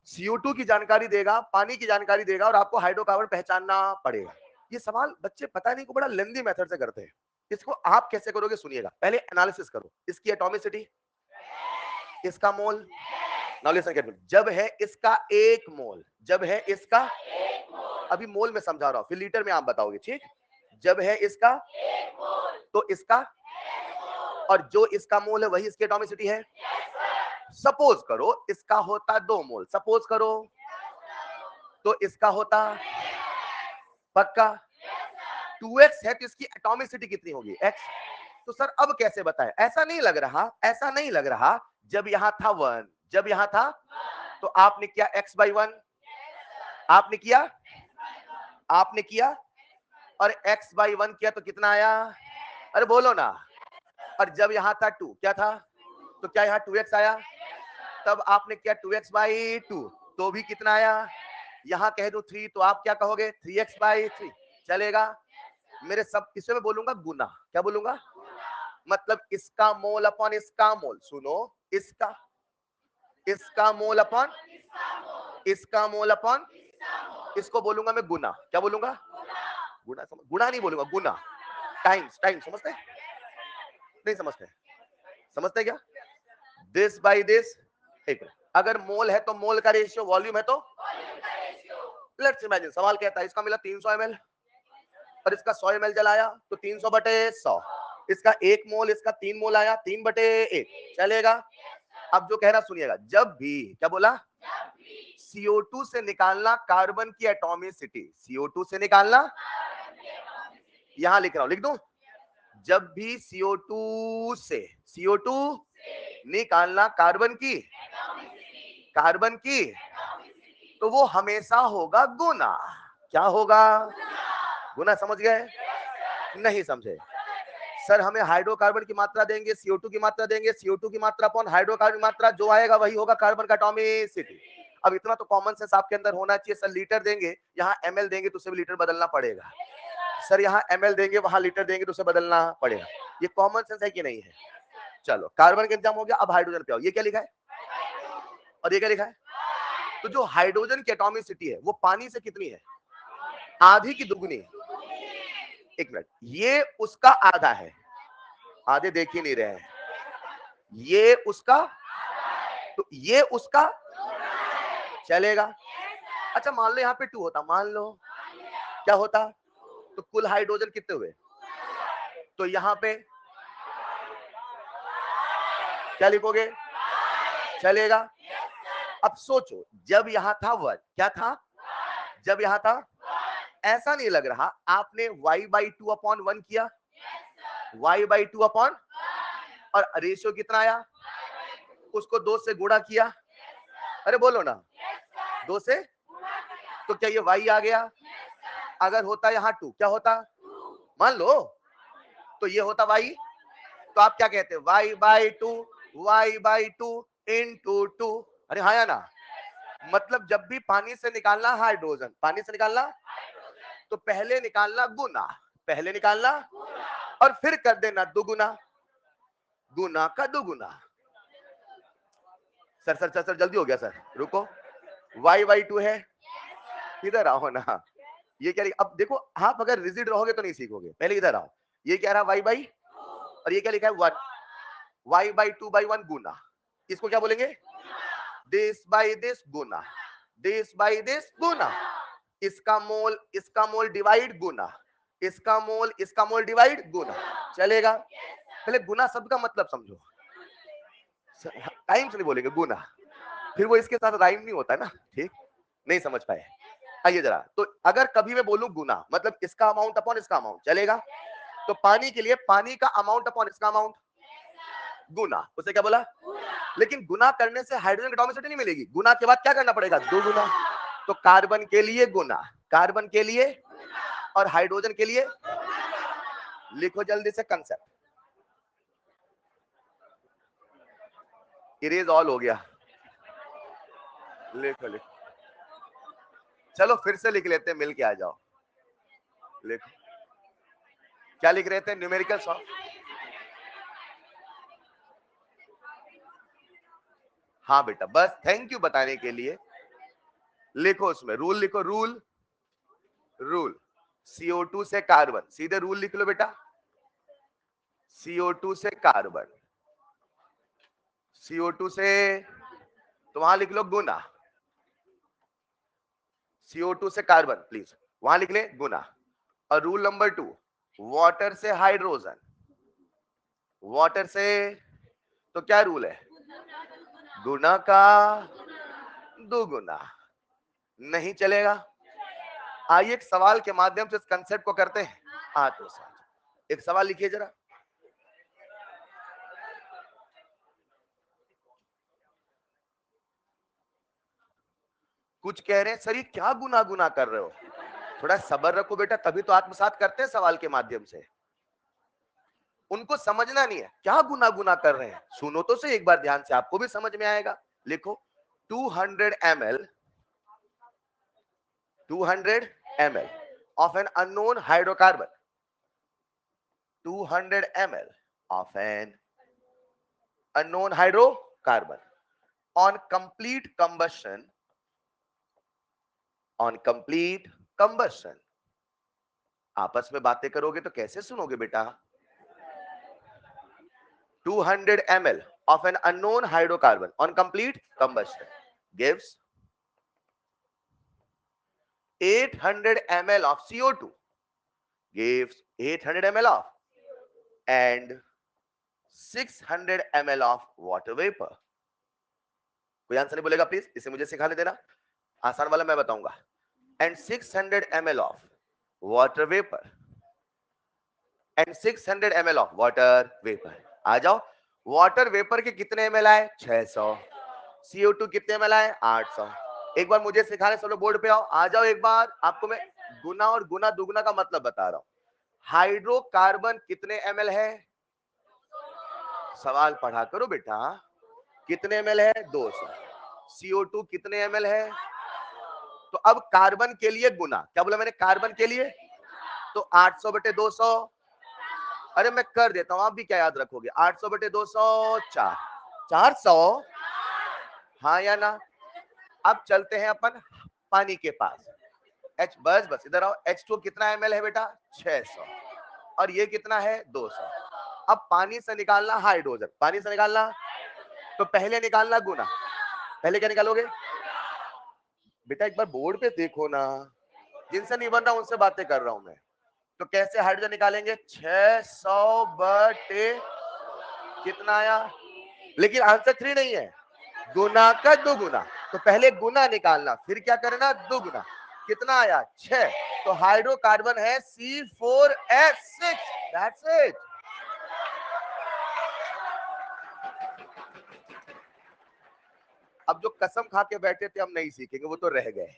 CO2 की जानकारी देगा, पानी की जानकारी देगा, और आपको हाइड्रोकार्बन पहचानना पड़ेगा। ये सवाल बच्चे पता नहीं को बड़ा लेंदी मेथड से करते हैं। इसको आप कैसे करोगे सुनिएगा। पहले एनालिसिस करो, इसकी एटॉमिसिटी, इसका मोल। नाउ लिसन केयरफुली, जब है इसका 1 मोल, जब है इसका, अभी मोल में समझा रहा हूं, फिर लीटर में आप बताओगे, ठीक? जब है इसका 1 मोल, तो इसका, और जो इसका मोल है वही इसकी एटॉमिसिटी है। सपोज करो इसका होता 2 मोल, सपोज करो, तो इसका होता, पक्का 2x है, तो इसकी एटॉमिसिटी कितनी होगी? x। तो सर अब कैसे बताएं? ऐसा नहीं लग रहा, ऐसा नहीं लग रहा। जब यहां था 1, जब यहां था, तो आपने किया x/1, आपने किया, आपने किया, और x/1 किया तो कितना आया? अरे बोलो ना। और जब यहां था 2, क्या था? तो क्या यहां 2x आया? तब आपने किया 2x/2, तो भी कितना आया? यहां कह दो 3, तो आप क्या कहोगे? 3x/3, चलेगा। मेरे सब इसमें मैं बोलूंगा गुना, क्या बोलूंगा? मतलब इसका मोल अपॉन इसका मोल, सुनो, इसका मोल अपॉन इसका मोल अपॉन, इसको बोलूंगा मैं गुना, क्या बोलूंगा? गुना, गुना नहीं बोलूंगा, गुना, टाइम्स, टाइम्स, समझते? नहीं समझते? समझते क्या? This by this. एक मिनट, अगर मोल है तो मोल का रेशियो, वॉल्यूम है तो लेट्स इमेजिन, सवाल कहता है इसका मिला 300 ml, और इसका 100 ml जलाया, तो 300/100। इसका 1 मोल, इसका 3 मोल आया, 3/1, चलेगा। अब जो कह रहा सुनिएगा, जब भी, क्या बोला? CO2 से निकालना कार्बन की एटॉमिसिटी, CO2 से निकालना, यहां लिख रहा हूं, लिख दूं? जब भी CO2 से, CO2 निकालना कार्बन की, कार्बन की, तो वो हमेशा होगा गुना। क्या होगा? गुना। समझ गए? नहीं समझे? सर हमें हाइड्रोकार्बन की मात्रा देंगे, CO2 की मात्रा देंगे, CO2 की मात्रा अपॉन हाइड्रोकार्बन की मात्रा, जो आएगा वही होगा कार्बन का एटॉमिसिटी। अब इतना तो कॉमन सेंस आपके अंदर होना चाहिए। सर लीटर देंगे, यहाँ ml देंगे तो उसे भी लीटर बदलना पड़ेगा। सर यहाँ ml देंगे, वहां लीटर देंगे तो उसे बदलना पड़ेगा। ये कॉमन सेंस है कि नहीं है? चलो, कार्बन का एग्जाम हो गया, अब हाइड्रोजन पे आओ। ये क्या लिखा है और ये क्या लिखा है? तो जो हाइड्रोजन की एटॉमिसिटी है वो पानी से कितनी है? आधी की दुगनी। एक मिनट, ये उसका आधा है, आधे देख ही नहीं रहे हैं, ये उसका, तो ये उसका, चलेगा। अच्छा मान लो यहाँ पे 2 होता, मान लो, क्या होता? तो कुल हाइड्रोजन कितने हुए? तो यहाँ पे क्या लिखोगे? चलेगा। अब सोचो, जब यहां था 1, क्या था? जब यहां था, ऐसा नहीं लग रहा आपने y/2/1 किया, y/2/, और रेशियो कितना आया? उसको 2 से गुणा किया। अरे बोलो ना, 2 से, तो क्या ये y आ गया? अगर होता यहाँ 2, क्या होता? मान लो, तो ये होता y, तो आप क्या कहते हैं, y/2 इंटू 2। अरे हाँ या ना? मतलब जब भी पानी से निकालना हाइड्रोजन, पानी से निकालना, तो पहले निकालना गुना, पहले निकालना और फिर कर देना दुगुना, गुना का दुगुना। सर जल्दी हो गया सर, रुको। y/2 है, इधर आओ ना। ये क्या लिखा, अब देखो आप अगर रिजिड रहोगे तो नहीं सीखोगे। पहले इधर आओ, ये क्या रहा y/, और ये क्या लिखा है 1, y/2/1 गुना, इसको क्या बोलेंगे, दिस बाई दिस गुना, दिस बाई दिस गुना, इसका मोल डिवाइड गुना, इसका मोल डिवाइड गुना। चलेगा? पहले गुना शब्द का मतलब समझो, टाइम से नहीं बोलेंगे गुना, फिर वो इसके साथ राइम नहीं होता ना, ठीक? नहीं समझ पाए? आइए जरा, तो अगर कभी मैं बोलूं गुना मतलब इसका अमाउंट अपॉन इसका अमाउंट, चलेगा? तो पानी के लिए पानी का अमाउंट अपॉन इसका अमाउंट गुना, उसे क्या बोला? लेकिन गुना करने से हाइड्रोजन की एटॉमिसिटी नहीं मिलेगी, गुना के बाद क्या करना पड़ेगा, दो गुना। तो कार्बन के लिए गुना, कार्बन के लिए, और हाइड्रोजन के लिए लिखो जल्दी से कंसेप्ट। इरेज ऑल हो गया, लिखो लिखो, चलो फिर से लिख लेते हैं, मिल के आ जाओ। लिखो, क्या लिख रहे थे, न्यूमेरिकल सॉल्व। हाँ बेटा, बस थैंक यू बताने के लिए। लिखो उसमें रूल, लिखो रूल, रूल CO2 से कार्बन, सीधे रूल लिख लो बेटा, CO2 से कार्बन, CO2 से, तो वहां लिख लो गुना, CO2 से कार्बन प्लीज वहां लिख ले गुना। और रूल नंबर 2, वाटर से हाइड्रोजन, वाटर से, तो क्या रूल है, गुना का दुगुना। नहीं चलेगा? आइए एक सवाल के माध्यम से इस कंसेप्ट को करते हैं। तो एक सवाल लिखिए जरा। कुछ कह रहे हैं सर ये क्या गुना गुना कर रहे हो, थोड़ा सब्र रखो बेटा, तभी तो आत्मसात करते हैं सवाल के माध्यम से। उनको समझना नहीं है क्या गुना गुना कर रहे हैं, सुनो तो सही एक बार ध्यान से, आपको भी समझ में आएगा। लिखो 200 ml, 200 ml of an unknown hydrocarbon, 200 ml of an unknown hydrocarbon on complete combustion, on complete combustion। आपस में बातें करोगे तो कैसे सुनोगे बेटा। 200 ml of an unknown hydrocarbon on complete combustion gives 800 ml of CO2, gives 800 ml of and 600 ml of water vapor। कोई answer नहीं बोलेगा प्लीज, इसे मुझे सिखाने देना, आसान वाला मैं बताऊंगा। and 600 ml of water vapor and 600 ml of water vapor। आ जाओ, वाटर वेपर के कितने ml आए, 600, CO2 कितने ml आए, 800। एक बार मुझे सिखाने, सब लोग बोर्ड पे आओ, आ जाओ एक बार, आपको मैं गुना और गुना दुगुना का मतलब बता रहा हूं। हाइड्रोकार्बन कितने ml है, सवाल पढ़ा करो बेटा, कितने ml है, 200। CO2 कितने ml है, तो अब कार्बन के लिए गुना, क्या बोला मैंने, कार्बन के लिए, तो 800 बटे 200, अरे मैं कर देता हूं, आप भी क्या याद रखोगे, 800 बटे 200 4, 400, हाँ या ना। अब चलते हैं अपन पानी के पास, H, बस इधर आओ, H2 कितना ml है बेटा, 600, और ये कितना है, 200। अब पानी से निकालना हाइड्रोजन, पानी से निकालना, तो पहले निकालना गुना, पहले क्या निकालोगे बेटा, एक बार बोर्ड पे देखो ना, जिनसे नहीं बन रहा उनसे बातें कर रहा हूं मैं। तो कैसे हाइड्रोजन निकालेंगे, 600 बटे कितना आया, लेकिन आंसर 3 नहीं है, गुना का दुगुना। तो पहले गुना निकालना, फिर क्या करना, दुगुना। कितना आया, 6। तो हाइड्रोकार्बन है C4H6, दैट्स इट। अब जो कसम खा के बैठे थे हम नहीं सीखेंगे, वो तो रह गए,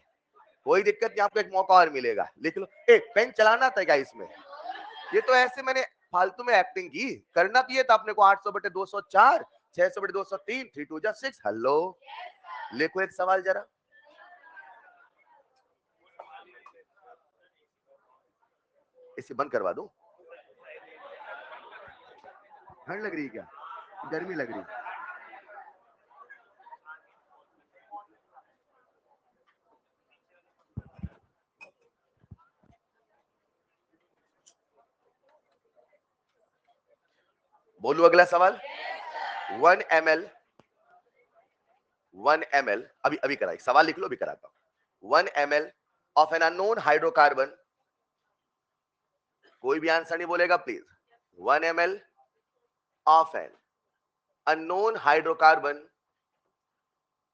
कोई दिक्कत नहीं, आपको एक मौका और मिलेगा, लिख लो। पेन चलाना था क्या इसमें, ये तो ऐसे मैंने फालतू में एक्टिंग की, करना भी है तो अपने को 800/204, 600/203, 3 2 जा 6। हेलो, लिखो एक सवाल जरा। इसे बंद करवा दूं? ठंड लग रही है क्या? गर्मी लग रही है? बोलू अगला सवाल। 1 ml, 1 ml, अभी अभी कराई, सवाल लिख लो, अभी कराता हूं। 1 ml of an unknown hydrocarbon, कोई भी आंसर नहीं बोलेगा please. 1 ml of an unknown hydrocarbon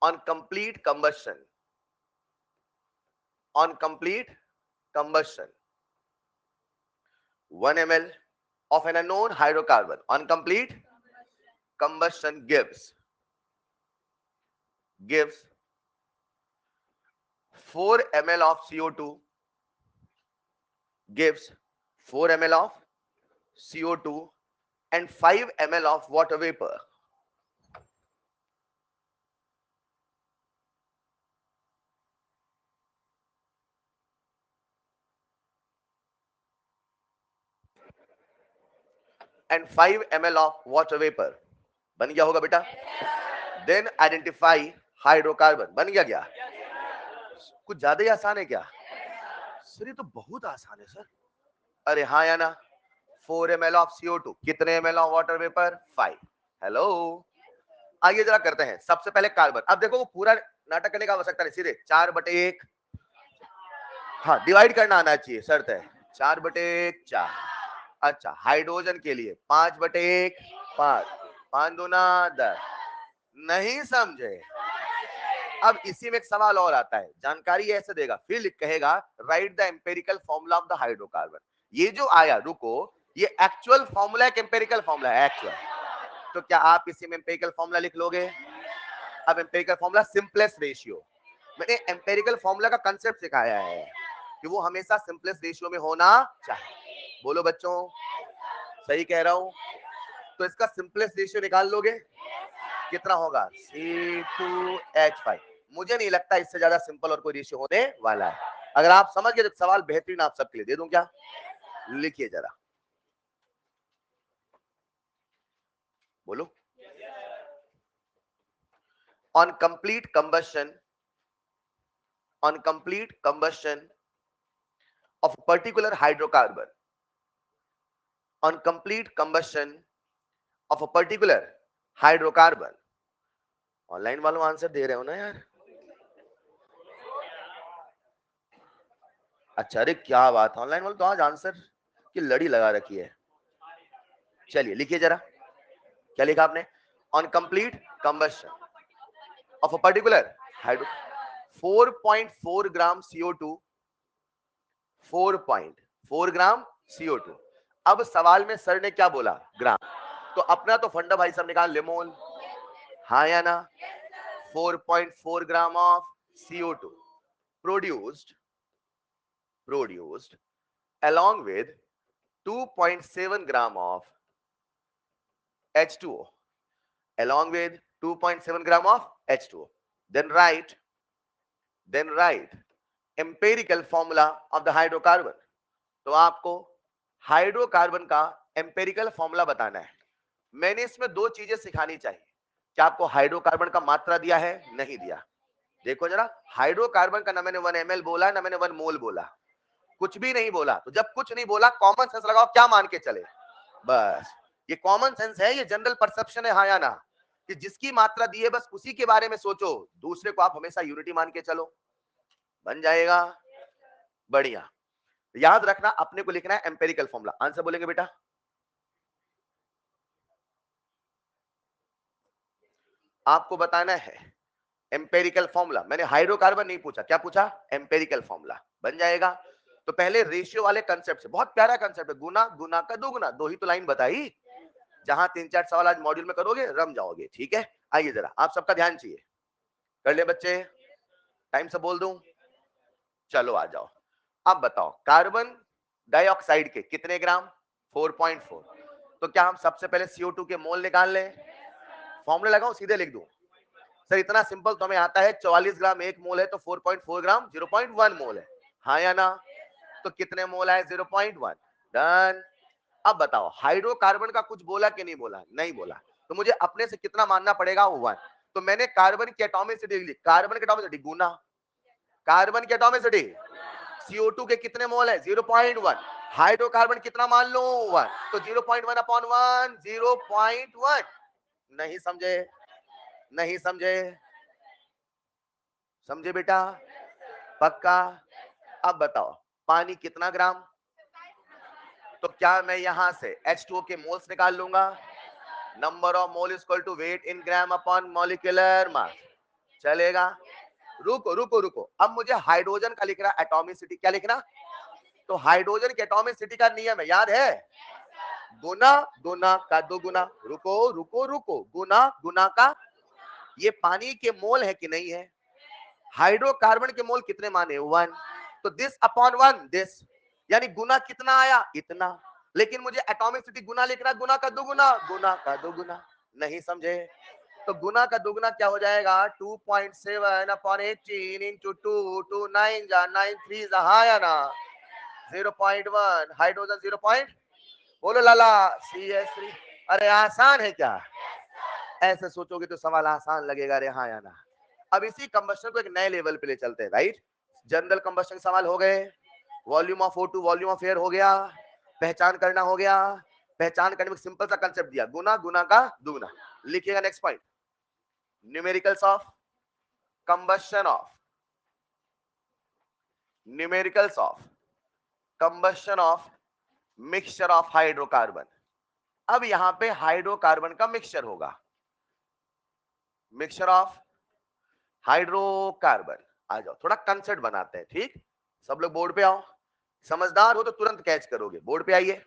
on complete combustion, on complete combustion, 1 ml of an unknown hydrocarbon on complete combustion gives 4 ml of CO2, gives 4 ml of CO2 and 5 ml of water vapor. And 5 ml of water vapor. बन गया होगा बेटा? Then identify hydrocarbon. बन गया क्या? कुछ ज्यादा ही आसान है क्या? सर ये तो बहुत आसान है सर। अरे हाँ या ना? 4 ml of CO2, कितने ml of water vapor? 5. Hello, आइए जरा करते हैं। सबसे पहले कार्बन। अब देखो वो पूरा नाटक करने का आवश्यकता नहीं, सीधे 4/1, हाँ डिवाइड करना आना चाहिए, शर्त है। 4/1 4। अच्छा, हाइड्रोजन के लिए 5/1 5, 5 दूना 10। नहीं समझे? अब इसी में एक सवाल और आता है, जानकारी ऐसे देगा, फिर लिख कहेगा right the empirical formula of the hydrocarbon. ये जो आया, रुको, ये एक्चुअल फॉर्मूला है कि एम्पेरिकल फॉर्मूला है? एक्चुअल। तो क्या आप इसी में एम्पेरिकल फॉर्मूला लिख लोगे? अब एम्पेरिकल फॉर्मूला सिंपलेस्ट रेशियो, मैंने एम्पेरिकल फॉर्मूला का कंसेप्ट सिखाया है कि वो हमेशा सिंपलेस्ट रेशियो में होना चाहिए। बोलो बच्चों, सही कह रहा हूं? तो इसका सिंपलेस्ट रेशियो निकाल लोगे, कितना होगा? C2H5। मुझे नहीं लगता इससे ज्यादा सिंपल और कोई रेशियो होने वाला है। अगर आप समझ गए तो सवाल बेहतरीन आप सबके लिए दे दूं क्या? लिखिए जरा, बोलो। on complete combustion on complete combustion of a particular hydrocarbon, on complete combustion of a particular hydrocarbon, online वालों आंसर दे रहे हो ना यार? अच्छा, अरे क्या बात, ऑनलाइन वालों तो आज आंसर की लड़ी लगा रखी है। चलिए लिखिए जरा, क्या लिखा आपने? on complete combustion of a particular hydro 4.4 gram CO2, 4.4 gram CO2। अब सवाल में सर ने क्या बोला? ग्राम। तो अपना तो फंडा भाई साहब निकाल, लेमोल, हाँ या ना? 4.4 gram of CO2 produced along with 2.7 gram of H2O, along with 2.7 gram of H2O. Then write empirical formula of the hydrocarbon. तो आपको हाइड्रोकार्बन का एम्पेरिकल फॉर्मूला बताना है। मैंने इसमें दो चीजें सिखानी चाहिए। क्या आपको हाइड्रोकार्बन का मात्रा दिया है? नहीं दिया। देखो जरा, हाइड्रोकार्बन का ना मैंने 1 ml बोला, ना मैंने 1 मोल बोला, कुछ भी नहीं बोला। तो जब कुछ नहीं बोला, कॉमन सेंस लगाओ, क्या मान के चले? बस ये कॉमन सेंस है, ये जनरल परसेप्शन है, हाँ या ना? कि जिसकी मात्रा दी है बस उसी के बारे में सोचो, दूसरे को आप हमेशा यूनिटी मान के चलो, बन जाएगा। बढ़िया, याद रखना, अपने को लिखना है एम्पेरिकल फॉर्मूला। आंसर बोलेंगे बेटा? आपको बताना है एम्पेरिकल फॉर्मूला। मैंने हाइड्रोकार्बन नहीं पूछा, क्या पूछा? Empirical formula. बन जाएगा। तो पहले रेशियो वाले कंसेप्ट से, बहुत प्यारा कंसेप्ट है, गुना गुना का दोगुना, दो ही तो लाइन बताई। जहां 3-4 सवाल आज मॉड्यूल में करोगे, रम जाओगे। ठीक है, आइए जरा, आप सबका ध्यान चाहिए, कर ले बच्चे, टाइम से बोल दूं? चलो आ जाओ। अब बताओ, कार्बन डाइऑक्साइड के कितने ग्राम? 4.4। तो क्या हम सबसे पहले CO2 के मोल निकाल लें? फॉर्मूला लगाऊं सीधे लिख दूं? सर इतना सिंपल तो हमें आता है, 44 ग्राम एक मोल है तो 4.4 ग्राम 0.1 मोल है, हाँ या ना? तो कितने मोल आए? 0.1। डन। अब बताओ हाइड्रोकार्बन का कुछ बोला कि नहीं बोला? नहीं बोला। तो मुझे अपने से कितना मानना पड़ेगा? 1। तो मैंने कार्बन की एटॉमिसिटी लिख दी। कार्बन की एटॉमिसिटी गुना कार्बन की एटॉमिसिटी, CO2 के कितने मोल है? 0.1। हाइड्रोकार्बन कितना मान लो? 1। तो 0.1 अपॉन 1 0.1। नहीं समझे? नहीं समझे? समझे बेटा? पक्का? अब बताओ पानी कितना ग्राम? तो क्या मैं यहां से H2O के मोल्स निकाल लूंगा? Number of mole equal to weight in gram upon molecular mass. चलेगा? रुको रुको रुको, अब मुझे हाइड्रोजन का लिख रहा है एटॉमिसिटी। क्या लिखना? तो हाइड्रोजन की एटॉमिसिटी का नियम है, याद है? गुना गुना का दोगुना। रुको रुको रुको, गुना गुना का, ये पानी के मोल है कि नहीं है? हाइड्रोकार्बन के मोल कितने माने? 1। तो दिस अपॉन 1 दिस, यानी गुना कितना आया? इतना। लेकिन मुझे एटॉमिसिटी गुना लिखना, गुना का दोगुना, गुना का दोगुना। नहीं समझे? तो गुना का दुगना क्या हो जाएगा? 2.7 अपॉन 18 इंटू 2, 2 9 जा 9 3 जा, हाँ या ना? 0.1 हाइड्रोजन 0 पॉइंट, बोलो लाला, CS3। अरे आसान है क्या? ऐसे सोचोगे तो सवाल आसान लगेगा, रे हाँ या ना? अब इसी कंबस्शन को एक नए लेवल पे ले चलते हैं, राइट? जनरल कंबस्शन सवाल हो गए, volume of O2 volume of air हो गया, पहचान करना हो गया। पहचान करने में सिंपल सा कंसेप्ट दिया, गुना गुना का दुगना। लिखिएगा next point, numericals of combustion of numericals of combustion of mixture of hydrocarbon। अब यहां पे हाइड्रोकार्बन का मिक्सचर होगा, मिक्सचर ऑफ हाइड्रोकार्बन। आ जाओ थोड़ा कंसेप्ट बनाते हैं, ठीक? सब लोग बोर्ड पे आओ, समझदार हो तो तुरंत कैच करोगे। बोर्ड पे आइए।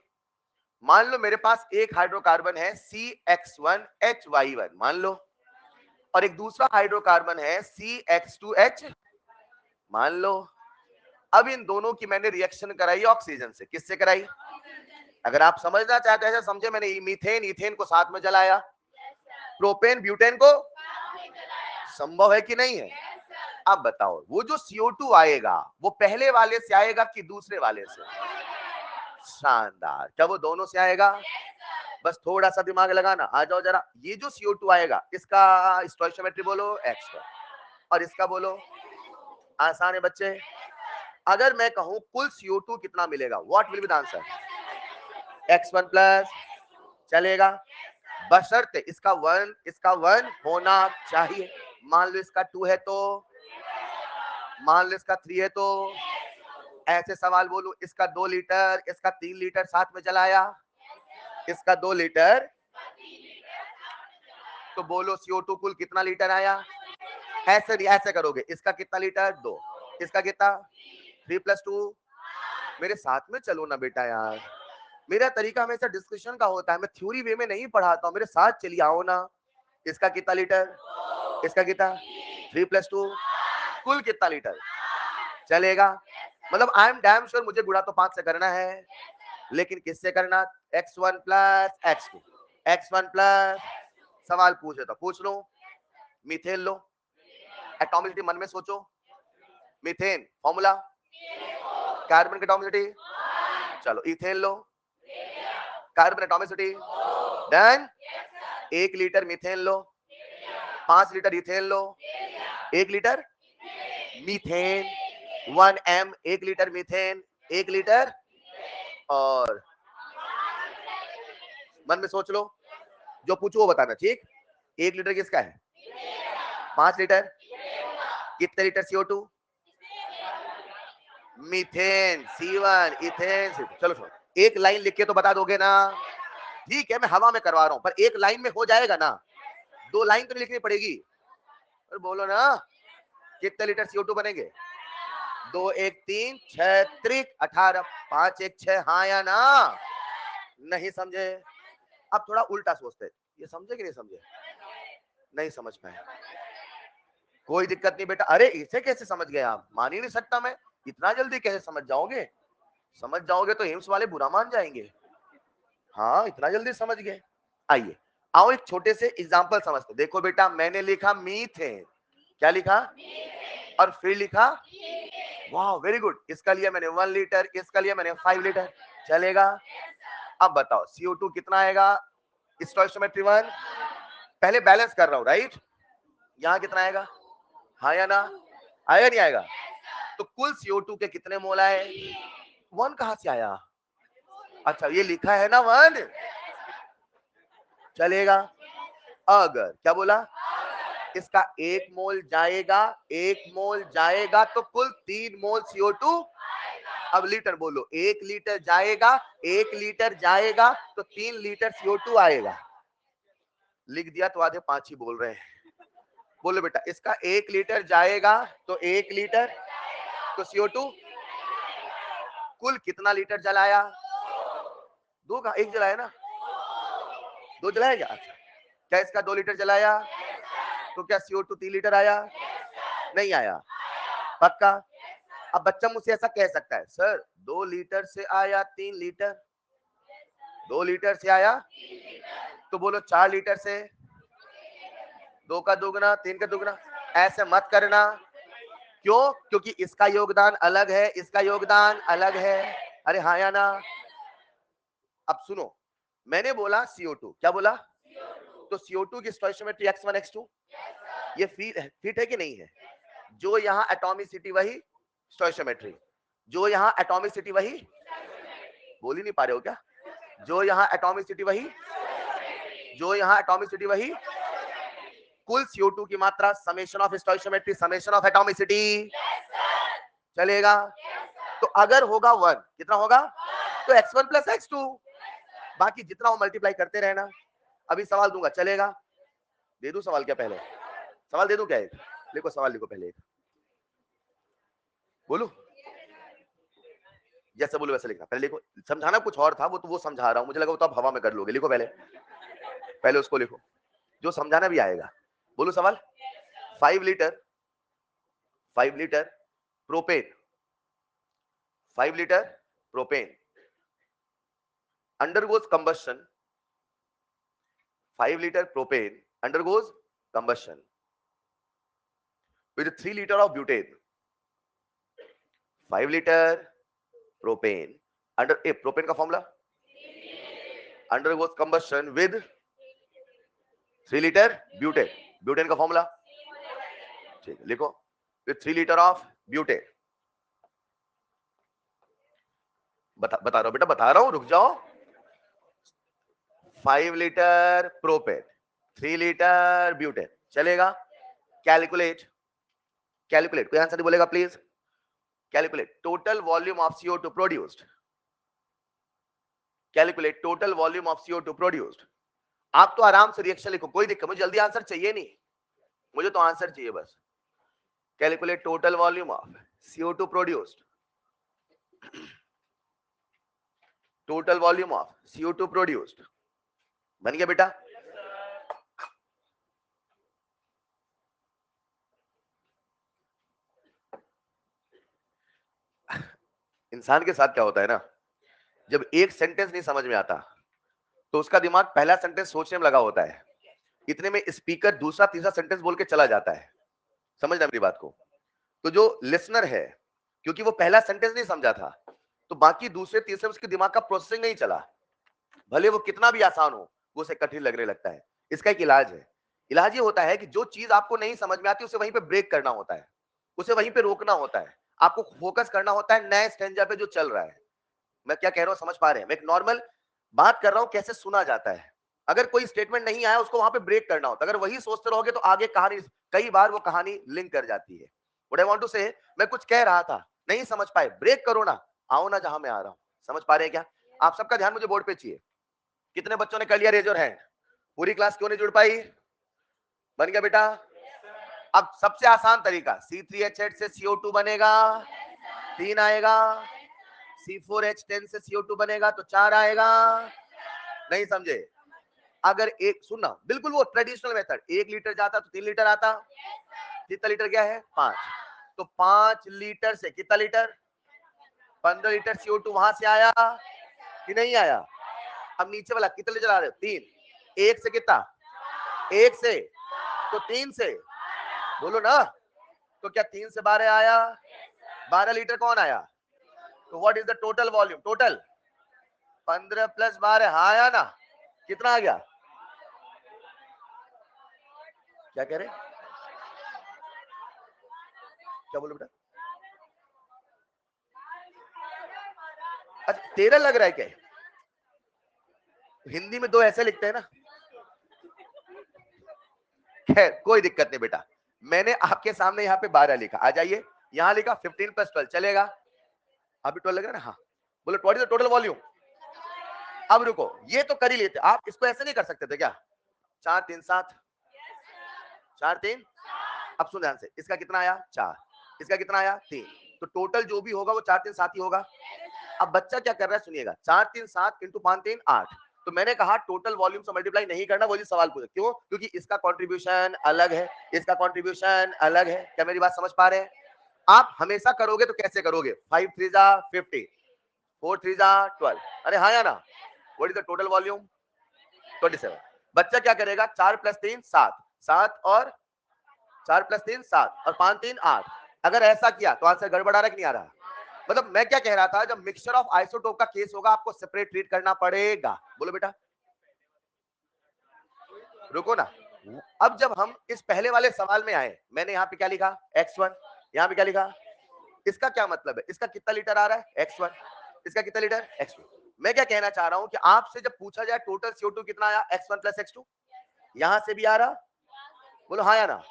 मान लो मेरे पास एक हाइड्रोकार्बन है CX1HY1 मान लो, और एक दूसरा हाइड्रोकार्बन है CX2H मान लो। अब इन दोनों की मैंने रिएक्शन कराई ऑक्सीजन से। किससे कराई? अगर आप समझना चाहते हैं, समझे, मैंने मीथेन इथेन को साथ में जलाया, प्रोपेन ब्यूटेन को। संभव है कि नहीं है? अब बताओ वो जो CO2 आएगा वो पहले वाले से आएगा कि दूसरे वाले से? शानदार। क्या वो दोनों से आएगा? बस थोड़ा सा दिमाग लगाना। आ जाओ जरा, ये जो CO2 आएगा इसका स्टोइकियोमेट्री बोलो X1, और इसका बोलो। आसान है बच्चे। अगर मैं कहूं कुल CO2 कितना मिलेगा, what will be the answer? X1 plus, चलेगा? बशर्ते इसका 1 होना चाहिए। मान लो इसका 2 है तो, मान लो इसका 3 है तो। ऐसे सवाल बोलूं, इसका 2 लीटर, इसका 3 लीटर साथ में जलाया, इसका 2 लीटर, तो बोलो CO2 कुल कितना लीटर आया? ऐसे नहीं, ऐसे करोगे, इसका कितना लीटर? 2, इसका कितना? 3 + 2। मेरे साथ में चलो ना बेटा यार, मेरा तरीका हमेशा डिस्कशन का होता है, मैं थ्योरी वे में नहीं पढ़ाता हूं, मेरे साथ चलिए आओ ना। इसका कितना लीटर? इसका कितना? 3 + 2, कुल कितना लीटर? चलेगा? मतलब आई एम डैम श्योर मुझे गुणा तो 5 से करना है, लेकिन किससे करना? X1 + X2, X1 प्लस, सवाल पूछे तो पूछ लो। मीथेन लो, एटॉमिसिटी मन में सोचो, मीथेन फॉर्मूला, कार्बन की एटॉमिसिटी। चलो इथेन लो, carbon atomicity. Done. 1 litre methane लो, 5 लीटर इथेन लो, 1 litre methane, 1 m 1 litre methane, 1 litre. और मन में सोच लो, जो पूछो वो बताना, ठीक? 1 लीटर किसका है? 5 लीटर कितने litre CO2? Methane C1, ethane C2। चलो छोड़ो, एक लाइन लिख के तो बता दोगे ना? ठीक है मैं हवा में करवा रहा हूं, पर एक लाइन में हो जाएगा ना? 2 लाइन तो नहीं लिखनी पड़ेगी। और बोलो ना, कितने लीटर CO2 बनेंगे? 2 1 3 6 त्रिक 18, 5 1 6, हाँ या ना? नहीं समझे? अब थोड़ा उल्टा सोचते हैं, ये समझे कि नहीं समझे? नहीं समझ पाए, कोई दिक्कत नहीं बेटा। अरे इसे कैसे समझ गए आप? मान ही नहीं सकता मैं, इतना जल्दी कैसे समझ जाओगे? समझ जाओगे तो एम्स वाले बुरा मान जाएंगे। हाँ, इतना जल्दी समझ गए। आइए, आओ एक छोटे से एग्जांपल समझते। देखो बेटा, मैंने लिखा मीथेन। क्या लिखा? और फिर लिखा, वाह वेरी गुड। इसका लिया मैंने 1 लीटर, इसका लिया मैंने 5 लीटर। चलेगा? अब बताओ CO2 कितना आएगा? स्टोइकियोमेट्री 1। पहले बैलेंस कर रहा हूं, राइट? यहाँ कितना आएगा? हाँ या ना? आएगा नहीं आएगा? तो कुल CO2 के कितने मोल आए? 1 कहां से आया? अच्छा, ये लिखा है ना 1। चलेगा? अगर क्या बोला? इसका 1 मोल जाएगा, 1 मोल जाएगा तो कुल 3 मोल CO2। अब लीटर बोलो। 1 लीटर जाएगा, 1 लीटर जाएगा तो 3 लीटर CO2 आएगा। लिख दिया तो आधे 5 ही बोल रहे हैं। बोलो बेटा, इसका 1 लीटर जाएगा तो 1 लीटर तो CO2 कुल कितना लीटर जलाया? 2 का 1 जलाया ना? 2 जलाया क्या? अच्छा, क्या इसका 2 लीटर जलाया तो क्या CO2 3 लीटर आया? नहीं आया? पक्का? अब बच्चा मुझसे ऐसा कह सकता है, सर 2 लीटर से आया 3 लीटर, 2 लीटर से आया तो बोलो 4 लीटर से, 2 का दुगना 3 का दुगना। ऐसे मत करना। क्यों? क्योंकि इसका योगदान अलग है, इसका योगदान अलग है। अरे हाँ या ना? अब सुनो, मैंने बोला CO2। क्या बोला? तो CO2 की स्टोइकियोमेट्री X1 X2 ये फिट है कि नहीं है? जो यहाँ एटॉमिसिटी वही स्टोइकियोमेट्री, जो यहाँ एटॉमिसिटी वही, बोल ही नहीं पा रहे हो क्या? जो यहाँ एटॉमिसिटी वही, जो यहाँ एटॉमिसिटी वही, कुल CO2 की मात्रा summation of stoichiometry summation of atomicity. चलेगा? तो अगर होगा 1, कितना होगा? तो X1 प्लस X2, बाकी जितना हो मल्टीप्लाई करते रहना। अभी सवाल दूंगा, चलेगा? दे दूं सवाल? क्या पहले सवाल दे दूं क्या? एक लिखो, सवाल लिखो पहले एक। बोलू? जैसे बोलो वैसे लिखना। पहले लिखो, समझाना कुछ और था, वो तो वो समझा रहा हूं, मुझे लगा वो तो आप हवा में कर लोगे। लिखो पहले, पहले उसको लिखो जो समझाना भी आएगा। बोलो सवाल। 5 litre 5 litre propane, 5 litre propane undergoes combustion, 5 liter propane undergoes combustion with 3 liter of butane. 5 liter propane propane का formula undergoes combustion with 3 liter butane, butane का फॉर्मूला ठीक है, लिखो with 3 liter of butane। बता रहा हूं बेटा, बता रहा हूं, रुक जाओ। 5 liter propane, 3 liter butane। चलेगा? Calculate, calculate. कोई आंसर नहीं बोलेगा please? Calculate total volume of CO2 produced, calculate total volume of CO2 produced. आप तो आराम से रिएक्शन लिखो, कोई दिक्कत, मुझे जल्दी आंसर चाहिए नहीं, मुझे तो आंसर चाहिए बस। Calculate total volume of CO2 produced, total volume of CO2 produced. बन गया बेटा? इंसान के साथ क्या होता है ना, जब एक सेंटेंस नहीं समझ में आता तो उसका दिमाग पहला सेंटेंस सोचने में लगा होता है, इतने में स्पीकर दूसरा तीसरा सेंटेंस बोल के चला जाता है। समझना मेरी बात को? तो जो लिसनर है, क्योंकि वो पहला सेंटेंस नहीं समझा था, तो बाकी दूसरे तीसरे उसके दिमाग का प्रोसेसिंग नहीं चला, भले वो कितना भी आसान हो वो उसे कठिन लगने लगता है। इसका एक इलाज है। इलाज ये होता है कि जो चीज आपको नहीं समझ में आती उसे वहीं पे ब्रेक करना होता है, उसे वहीं पे रोकना होता है। आपको फोकस करना होता है नए स्टैंजा पे जो चल रहा है। मैं क्या कह रहा हूं समझ पा रहे हैं? मैं एक नॉर्मल बात कर रहा हूं कैसे सुना जाता है। अगर कोई स्टेटमेंट नहीं आया उसको वहां पे ब्रेक करना होता है। अगर वही सोचते रहोगे तो आगे कहानी, कई बार वो कहानी लिंक कर जाती है। व्हाट आई वांट टू से, मैं कुछ कह रहा था, नहीं समझ पाए, ब्रेक करो ना, आओ ना जहां मैं आ रहा हूं। समझ पा रहे हैं क्या? आप सबका ध्यान मुझे बोर्ड पे चाहिए। कितने बच्चों ने कर लिया रेज योर हैंड? पूरी क्लास क्यों नहीं जुड़ पाई? बन गया बेटा? अब सबसे आसान तरीका, C3H8 से CO2 बनेगा, 3 आएगा। C4H10 से CO2 बनेगा तो 4 आएगा। नहीं समझे? अगर एक सुनना, बिल्कुल वो ट्रेडिशनल मेथड, 1 लीटर जाता तो 3 लीटर आता। कितना लीटर गया है? 5। तो 5 लीटर से कितना लीटर? 15 लीटर CO2 वहां से आया कि नहीं आया? अब नीचे वाला कितने ले चला रहे हो? 3। एक से कितना? एक से तो 3 से, बोलो ना। तो क्या 3 से 12 आया? 12 लीटर कौन आया? तो what is the total volume? Total 15 + 12, हाँ आया ना? कितना आ गया? क्या कह रहे? क्या बोलो बेटा? अच्छा 13 लग रहा है क्या? हिंदी में 2 ऐसे लिखते हैं ना। खैर कोई दिक्कत नहीं बेटा, मैंने आपके सामने यहाँ पे 12 लिखा। आ जाइए, यहाँ लिखा 15 + 12 चलेगा। अभी 12 लग रहा है ना? हाँ बोलो what is the total volume. अब रुको, ये तो कर ही लेते, आप इसको ऐसे नहीं कर सकते थे क्या? 4 3 7, 4 3। अब सुन ध्यान से, इसका कितना आया? 4, इसका कितना आया? 3। तो टोटल जो भी होगा वो 4 3 7 ही होगा। अब बच्चा क्या कर रहा है सुनिएगा, 4 3 7 × 5 3 8। तो मैंने कहा टोटल वॉल्यूम से मल्टीप्लाई नहीं करना, वो सवाल पूछा क्यों? क्योंकि इसका कंट्रीब्यूशन अलग है, इसका कंट्रीब्यूशन अलग है। क्या मेरी बात समझ पा रहे हैं? आप हमेशा करोगे तो कैसे करोगे? 5 3 जा 50, 4 3 जा 12। अरे हाँ या ना? What is the total volume? 27। बच्चा क्या करेगा? 4 + 3 7, 7 और 4 + 3 7 और 5 3 8। अगर ऐसा किया तो आंसर गड़बड़ा रहा कि नहीं आ रहा? मतलब मैं क्या कह रहा था, जब मिक्सचर ऑफ आइसोटोप का केस होगा आपको सेपरेट ट्रीट करना पड़ेगा। बोलो बेटा, रुको ना। अब जब हम इस पहले वाले सवाल में आए, मैंने यहाँ पे क्या लिखा? x1। यहाँ पे क्या लिखा? इसका क्या मतलब है? इसका कितना लीटर आ रहा है? x1। इसका कितना लीटर? x2। मैं क्या कहना चाह रहा हूं कि आपसे जब पूछा जाए टोटल CO2 कितना आया, x1 + x2, यहां से भी आ रहा, बोलो हाँ या ना?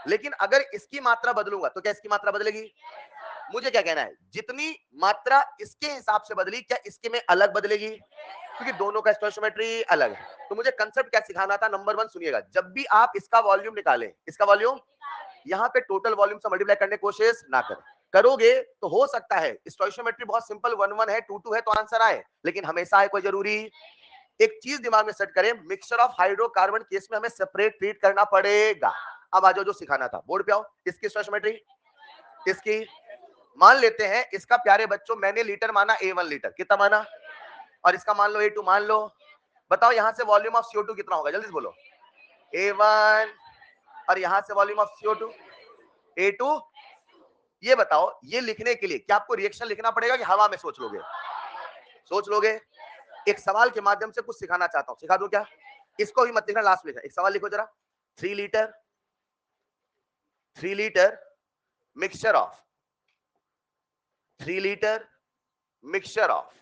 लेकिन अगर इसकी मात्रा बदलूंगा तो क्या इसकी मात्रा बदलेगी? मुझे क्या कहना है, जितनी मात्रा इसके हिसाब से बदली, क्या इसके में अलग बदलेगी? क्योंकि दोनों का स्टोइचियोमेट्री अलग है। तो मुझे कंसेप्ट क्या सिखाना था? नंबर 1 सुनिएगा, जब भी आप इसका वॉल्यूम निकालें, इसका वॉल्यूम यहाँ पे टोटल वॉल्यूम से मल्टीप्लाई करने की कोशिश ना करें। करोगे तो हो सकता है स्टोइचियोमेट्री बहुत सिंपल 1 1 है, 2 2 है तो आंसर आए, लेकिन हमेशा आए कोई जरूरी? एक चीज दिमाग में सेट करें, मिक्सचर ऑफ हाइड्रोकार्बन केस में हमें सेपरेट ट्रीट करना पड़ेगा। अब आ जाओ जो सिखाना था, बोर्ड पे आओ। इसकी स्टोइचियोमेट्री, इसकी मान लेते हैं, इसका प्यारे बच्चों मैंने लीटर माना A1 लीटर, कितना माना? और इसका मान लो A2 मान लो। बताओ यहां से वॉल्यूम ऑफ CO2 कितना होगा? जल्दी से बोलो। A1 और यहां से वॉल्यूम ऑफ CO2 A2। ये बताओ, ये लिखने के लिए क्या आपको रिएक्शन लिखना पड़ेगा कि हवा में सोच लोगे? सोच लोगे। एक सवाल के माध्यम से कुछ सिखाना चाहता हूं, सिखा दूं क्या? इसको भी मत लिखना, लास्ट में लिखना। एक सवाल लिखो जरा। 3 litre, 3 litre mixture of, 3 litre mixture of.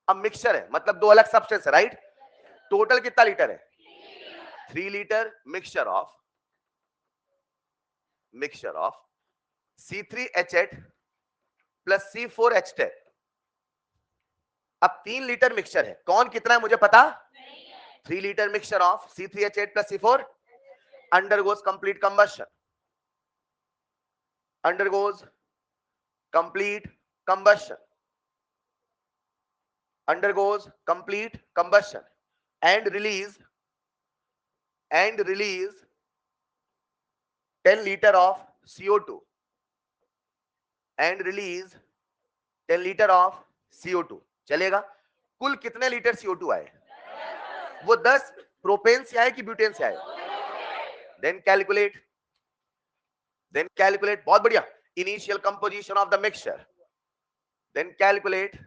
अब मिक्सचर है मतलब दो अलग सब्सटेंस है, राइट? टोटल कितना लीटर है? 3 litre mixture of C3H8 + C4H10। अब 3 लीटर मिक्सचर है, कौन कितना है मुझे पता? 3 litre mixture of C3H8 + C4 undergoes complete combustion, undergoes complete combustion, undergoes complete combustion and release 10 liter of CO2 and release 10 liter of CO2। चलेगा? कुल कितने लीटर CO2 आए? वो 10 प्रोपेन से आए कि ब्यूटेन से आए? देन कैलकुलेट, बहुत बढ़िया। Initial composition of the mixture, then calculate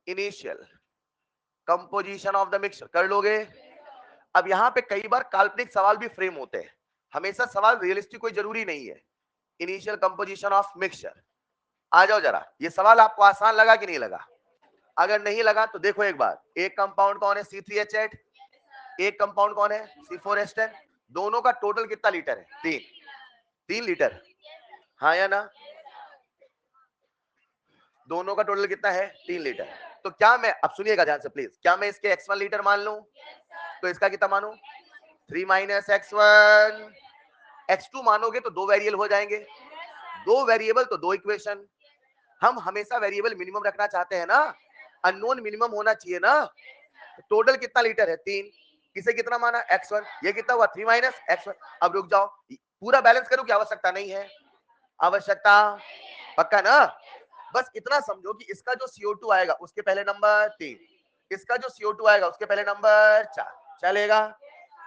initial composition of the mixture. कर लोगे? अब यहां पे कई बार काल्पनिक सवाल भी फ्रेम होते हैं, हमेशा सवाल रियलिस्टिक कोई जरूरी नहीं है। इनिशियल कंपोजिशन ऑफ मिक्सचर, आ जाओ जरा। ये सवाल आपको आसान लगा कि नहीं लगा? अगर नहीं लगा तो देखो एक बार, एक कंपाउंड कौन है? C3H8, एक कंपाउंड कौन है? C4H10। दोनों का टोटल कितना लीटर है? 3 लीटर, हाँ या ना? दोनों का टोटल कितना है? 3 लीटर। तो क्या मैं, अब सुनिएगा ध्यान से प्लीज, क्या मैं इसके x1 लीटर मान लूं तो इसका कितना मानूं? 3 - x1। x2 मानोगे तो 2 वेरिएबल हो जाएंगे, 2 वेरिएबल तो 2 इक्वेशन। हम हमेशा वेरिएबल मिनिमम रखना चाहते हैं ना, अननोन मिनिमम होना चाहिए ना। टोटल कितना लीटर है? 3। इसे कितना माना? x1। ये कितना हुआ? 3 - x1। अब रुक जाओ, पूरा बैलेंस करूं? की आवश्यकता नहीं है? आवश्यकता पक्का ना? बस इतना समझो कि इसका जो CO2 आएगा उसके पहले नंबर 3, इसका जो CO2 आएगा उसके पहले नंबर 4 चलेगा।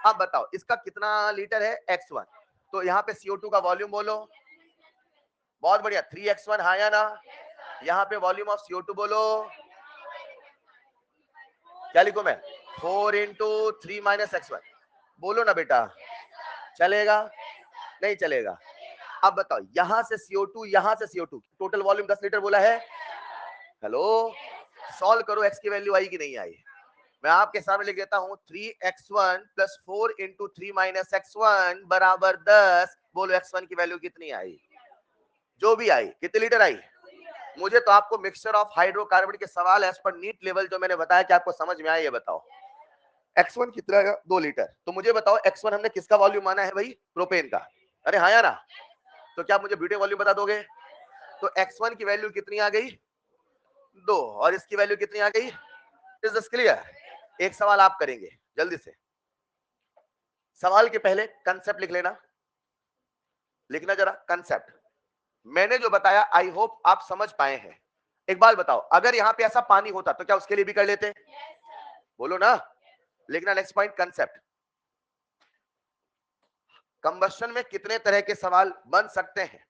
अब बताओ इसका कितना लीटर है X1, तो यहाँ पे CO2 का वॉल्यूम बोलो। बहुत बढ़िया, 3x1, हाँ या ना। यहाँ पे वॉल्यूम ऑफ CO2 बोलो, क्या लिखूं मैं? 4 इंटू 3 माइनस x1, बोलो ना बेटा, चलेगा नहीं चलेगा? अब बताओ यहां से CO2 यहां से CO2, टोटल वॉल्यूम 10 लीटर बोला है। हेलो, सॉल्व करो, x की वैल्यू आई कि नहीं आई। मैं आपके सामने लिख देता हूं 3x1 plus 4 into 3 minus x1 बराबर 10। बोलो x1 की वैल्यू कितनी आई? जो भी आई, कितने लीटर आई? मुझे तो आपको मिक्सचर ऑफ हाइड्रोकार्बन के सवाल एज पर नीट लेवल जो मैंने बताया कि आपको समझ में आया, ये बताओ। x1 कितना है? 2 लीटर। तो मुझे बताओ x1 हमने किसका वॉल्यूम माना है भाई? प्रोपेन का। अरे हाँ या ना? तो क्या आप मुझे ब्यूटेन वॉल्यूम बता दोगे? तो x1 की वैल्यू कितनी आ गई? 2, और इसकी वैल्यू कितनी आ गई? Is this clear? एक सवाल आप करेंगे जल्दी से, सवाल के पहले कंसेप्ट लिख लेना, लिखना जरा कंसेप्ट। मैंने जो बताया आई होप आप समझ पाए हैं। एक बात बताओ, अगर यहाँ पे ऐसा पानी होता तो क्या उसके लिए भी कर लेते? बोलो ना। लिखना नेक्स्ट पॉइंट, कंसेप्ट। कंबस्शन में कितने तरह के सवाल बन सकते हैं,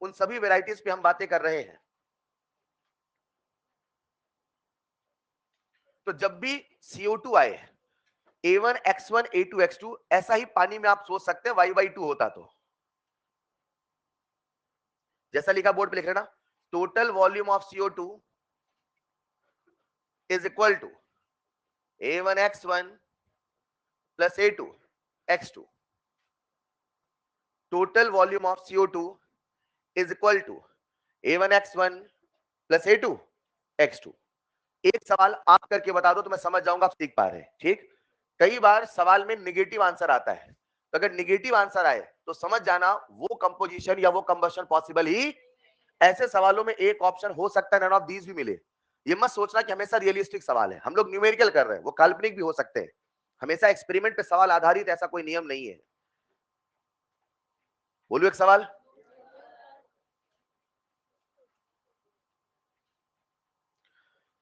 उन सभी वैरायटीज पे हम बातें कर रहे हैं। तो जब भी CO2 आए, A1 X1 A2 X2, ऐसा ही पानी में आप सोच सकते हैं Y/2 होता तो। जैसा लिखा बोर्ड पे लिख लेना, total volume of CO2 is equal to A1 X1 plus A2 X2। Total volume of CO2 is equal to A1 X1 plus A2 X2। एक सवाल आप करके बता दो तो मैं समझ जाऊंगा आप सीख पा रहे हैं, ठीक? कई बार सवाल में निगेटिव आंसर आता है, तो अगर निगेटिव आंसर आए तो समझ जाना वो कंपोजिशन या वो कंबशन पॉसिबल ही। ऐसे सवालों में एक ऑप्शन हो सकता है नन ऑफ दीज भी मिले। ये मत सोचना कि हमेशा रियलिस्टिक सवाल है, हम लोग न्यूमेरिकल कर रहे हैं, वो काल्पनिक भी हो सकते हैं। हमेशा एक्सपेरिमेंट पे सवाल आधारित ऐसा कोई नियम नहीं है। बोलू एक सवाल?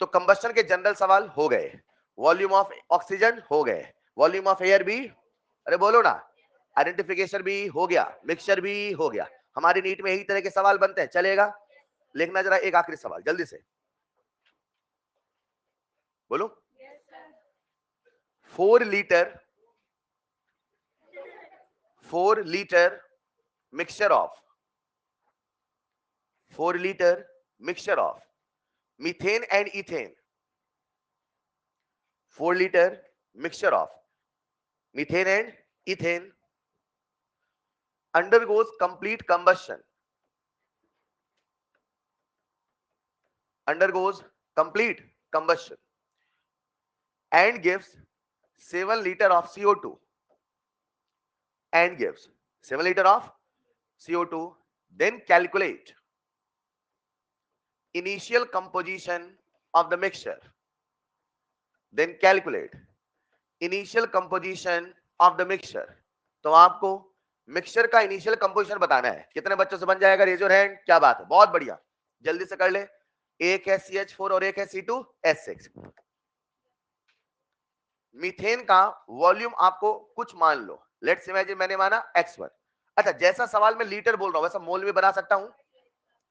तो कंबस्शन के जनरल सवाल हो गए, वॉल्यूम ऑफ ऑक्सीजन हो गए, वॉल्यूम ऑफ एयर भी, अरे बोलो ना, आइडेंटिफिकेशन भी हो गया, मिक्सचर भी हो गया। हमारी नीट में यही तरह के सवाल बनते हैं, चलेगा? लिखना जरा एक आखिरी सवाल जल्दी से, बोलो। 4 litre 4 litre mixture of 4 litre mixture of methane and ethane, 4 litre mixture of methane and ethane undergoes complete combustion, undergoes complete combustion and gives 7 liter of CO2 and gives 7 liter of CO2. Then calculate initial composition of the mixture. Then calculate initial composition of the mixture. तो आपको mixture का initial composition बताना है। कितने बच्चों से बन जाएगा? Raise your hand. क्या बात है, बहुत बढ़िया, जल्दी से कर ले। एक है CH4 और एक है C2H6। मीथेन का वॉल्यूम आपको कुछ मान लो, लेट्स इमेजिन मैंने माना X1। अच्छा, जैसा सवाल में लीटर बोल रहा हूं वैसा मोल में बना सकता हूं,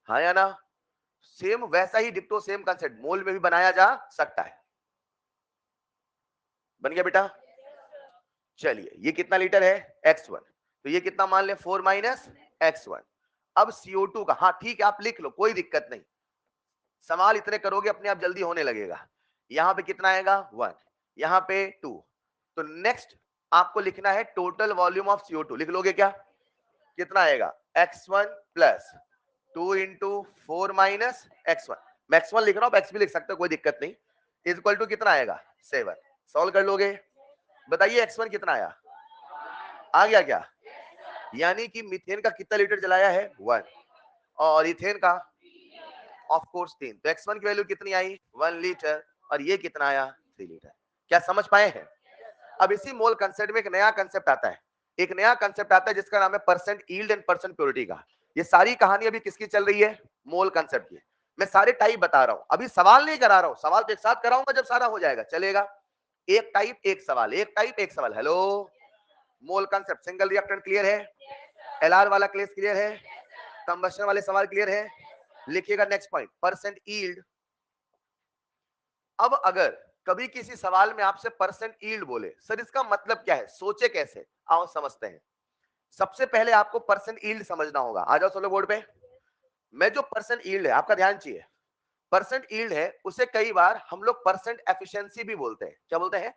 हाँ या ना? सेम वैसा ही डिप्टो सेम कंसेप्ट मोल में भी बनाया जा सकता है। बन गया बेटा? चलिए, ये कितना लीटर है? X1। तो ये कितना मान ले? 4 माइनस X1। अब CO2 का, हाँ ठीक है आप लिख लो, कोई दिक्कत नहीं। सवाल इतने करोगे अपने आप जल्दी होने लगेगा। यहां पे कितना आएगा? 1, यहां पे 2। तो नेक्स्ट आपको लिखना है टोटल वॉल्यूम ऑफ CO2। लिख लोगे क्या? कितना आएगा? X1 plus 2 into 4 minus X1। मैं X1 लिख रहा हूं, X भी लिख सकते हो, कोई दिक्कत नहीं। इज इक्वल टू कितना आएगा? 7। सॉल्व कर लोगे? बताइए X1 कितना आया? आ गया क्या? यानी कि मीथेन का कितना लीटर जलाया है? 1, और इथेन का ऑफ कोर्स 3। तो X1 की वैल्यू कितनी आई? 1 लीटर, और ये कितना आया? 3 लीटर। क्या समझ पाए हैं? अब इसी मोल कंसेप्ट में एक नया कंसेप्ट आता है, एक नया कंसेप्ट आता है जिसका नाम है percent yield and percent purity का। ये सारी कहानी अभी किसकी चल रही है? मोल कंसेप्ट की। मैं सारे टाइप बता रहा हूं, अभी सवाल नहीं करा रहा हूं, सवाल तो एक साथ कराऊंगा जब सारा हो जाएगा, चलेगा। एक टाइप एक सवाल, एक टाइप एक सवाल। Hello, mole concept, single reactant clear है? एलआर वाला केस क्लियर है? कंबस्शन वाले सवाल क्लियर है? लिखिएगा नेक्स्ट पॉइंट, परसेंट यील्ड। अब अगर कभी किसी सवाल में आपसे परसेंट यील्ड बोले, सर इसका मतलब क्या है, सोचे कैसे, आओ समझते हैं। सबसे पहले आपको परसेंट यील्ड समझना होगा। आ जाओ सोलो बोर्ड पे। मैं जो परसेंट यील्ड है, आपका ध्यान चाहिए, परसेंट यील्ड है उसे कई बार हम लोग परसेंट एफिशिएंसी भी बोलते हैं। क्या बोलते हैं?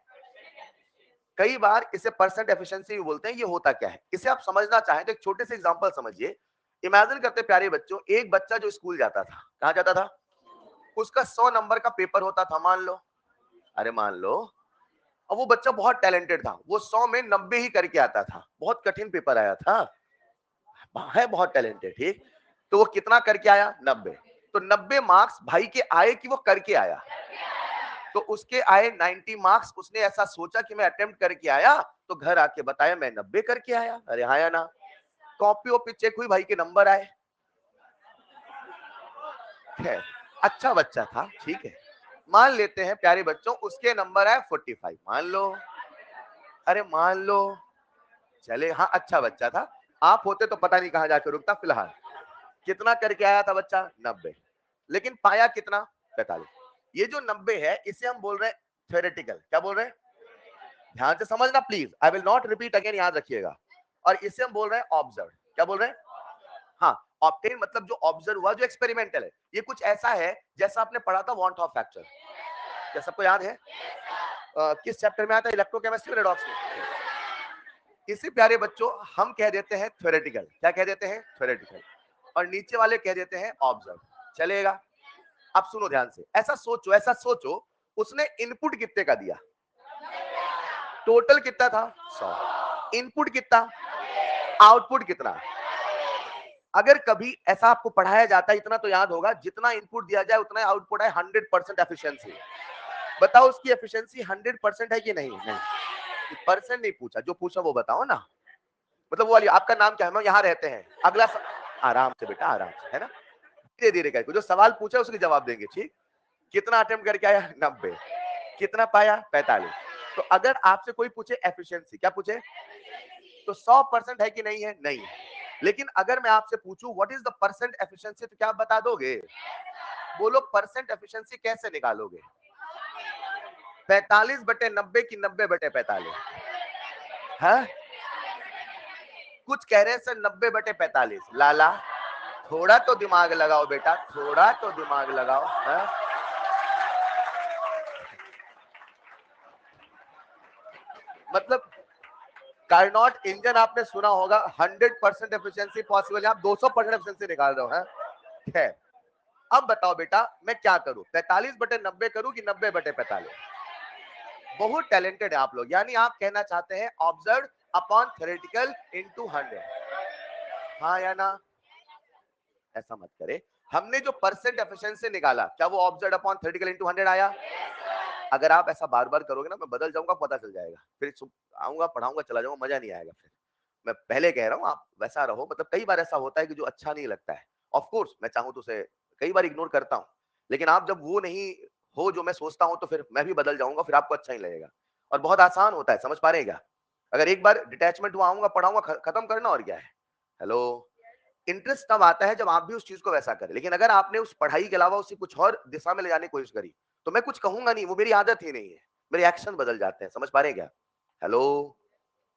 कई बार इसे परसेंट एफिशिएंसी भी बोलते हैं। ये होता क्या है, इसे आप समझना चाहें तो एक छोटे से एग्जांपल समझिए। इमेजिन करते प्यारे बच्चों, एक बच्चा जो स्कूल जाता था, कहां जाता था? उसका 100 नंबर का पेपर होता था, मान लो, अरे मान लो। अब वो बच्चा बहुत टैलेंटेड था, वो 100 में 90 ही करके आता था, बहुत कठिन पेपर आया था, है बहुत टैलेंटेड, ठीक। तो वो कितना करके आया? 90। तो 90 मार्क्स भाई के आए कि वो करके आया? तो उसके आए 90 मार्क्स। उसने ऐसा सोचा कि मैं अटेम्प्ट करके आया, तो घर आके बताया मैं 90 करके आया। अरे हाँ या ना? कॉपी वॉपी चेक हुई, भाई के नंबर आए। खैर, अच्छा बच्चा था, ठीक है। मान लेते हैं प्यारे बच्चों उसके नंबर आए 45, मान लो, अरे मान लो, चले, हाँ अच्छा बच्चा था। आप होते तो पता नहीं कहां जाकर रुकता। फिलहाल कितना करके आया था बच्चा? 90। लेकिन पाया कितना? 45। ये जो 90 है इसे हम बोल रहे हैं थ्योरेटिकल। क्या बोल रहे हैं? ध्यान से समझना please, I will not repeat again, याद रखिएगा। और इसे हम बोल रहे हैं ऑब्जर्व। क्या बोल रहे हैं? हाँ, ऑब्टेन मतलब जो ऑब्जर्व हुआ, जो एक्सपेरिमेंटल है। ये कुछ ऐसा है जैसा आपने पढ़ा था वॉन्ट ऑफ फैक्टर। क्या सबको याद है? किस चैप्टर में आता है? इलेक्ट्रोकेमिस्ट्री में, रेडॉक्स में। इसी प्यारे बच्चों हम कह देते हैं थ्योरेटिकल। क्या कह देते हैं? थ्योरेटिकल। और नीचे वाले कह देते हैं ऑब्जर्व। चलेगा? अब सुनो ध्यान से, ऐसा सोचो, ऐसा सोचो, उसने इनपुट कितने का दिया? टोटल कितना था? 100। इनपुट कितना? आउटपुट कितना? अगर कभी ऐसा आपको पढ़ाया जाता है, इतना तो याद होगा, जितना इनपुट दिया जाए उतना आउटपुट है। 100% एफिशिएंसी। बताओ उसकी एफिशिएंसी 100% है कि नहीं? नहीं। परसेंट नहीं पूछा, जो पूछा वो बताओ ना। मतलब वो वाली, आपका नाम क्या है? हम यहाँ रहते हैं, अगला आराम से बेटा, आराम से, है ना, धीरे धीरे करके जो सवाल पूछा उसके जवाब देंगे, ठीक। कितना अटेम्प्ट करके आया? 90। कितना पाया? 45। तो अगर आपसे कोई पूछे एफिशिएंसी, क्या पूछे, तो 100% है कि नहीं है? नहीं है। लेकिन अगर मैं आपसे पूछूं what is the percent efficiency, तो क्या आप बता दोगे? बोलो, परसेंट एफिशिएंसी कैसे निकालोगे? 45/90 की 90/45? हाँ, कुछ कह रहे हैं सर 90/45। लाला, थोड़ा तो दिमाग लगाओ बेटा, थोड़ा तो दिमाग लगाओ, है? मतलब कार्नोट इंजन आपने सुना होगा, 100% एफिशिएंसी पॉसिबल है, आप 200% एफिशिएंसी निकाल रहे हो, है? है। अब बताओ बेटा मैं क्या करूं, 45/90 करूं कि 90/45? बहुत टैलेंटेड है आप लोग, यानी आप कहना चाहते हैं ऑब्जर्व अपॉन थ्योरेटिकल इनटू 100। हाँ या ना? ऐसा मत करे। हमने जो परसेंट एफिशिएंसी निकाला, क्या वो ऑब्जर्व अपॉन थ्योरेटिकल इनटू 100 आया? अगर आप ऐसा बार बार करोगे ना, मैं बदल जाऊंगा, पता चल जाएगा, फिर आऊंगा पढ़ाऊंगा चला जाऊंगा, मजा नहीं आएगा फिर। मैं पहले कह रहा हूँ आप वैसा रहो। मतलब कई बार ऐसा होता है कि जो अच्छा नहीं लगता है, ऑफ कोर्स मैं चाहूँ तो उसे कई बार इग्नोर करता हूँ, लेकिन आप जब वो नहीं हो जो मैं सोचता हूँ, तो फिर मैं भी बदल जाऊंगा, फिर आपको अच्छा नहीं लगेगा। और बहुत आसान होता है, समझ पा रहे हैं क्या? अगर एक बार डिटैचमेंट हुआ, आऊंगा पढ़ाऊंगा, खत्म करना, और क्या है। हेलो, इंटरेस्ट तब आता है जब आप भी उस चीज को वैसा करें। लेकिन अगर आपने उस पढ़ाई के अलावा उसे कुछ और दिशा में ले जाने की कोशिश करी, तो मैं कुछ कहूंगा नहीं, वो मेरी आदत ही नहीं है, मेरे एक्शन बदल जाते हैं। समझ पा रहे हैं क्या? हेलो,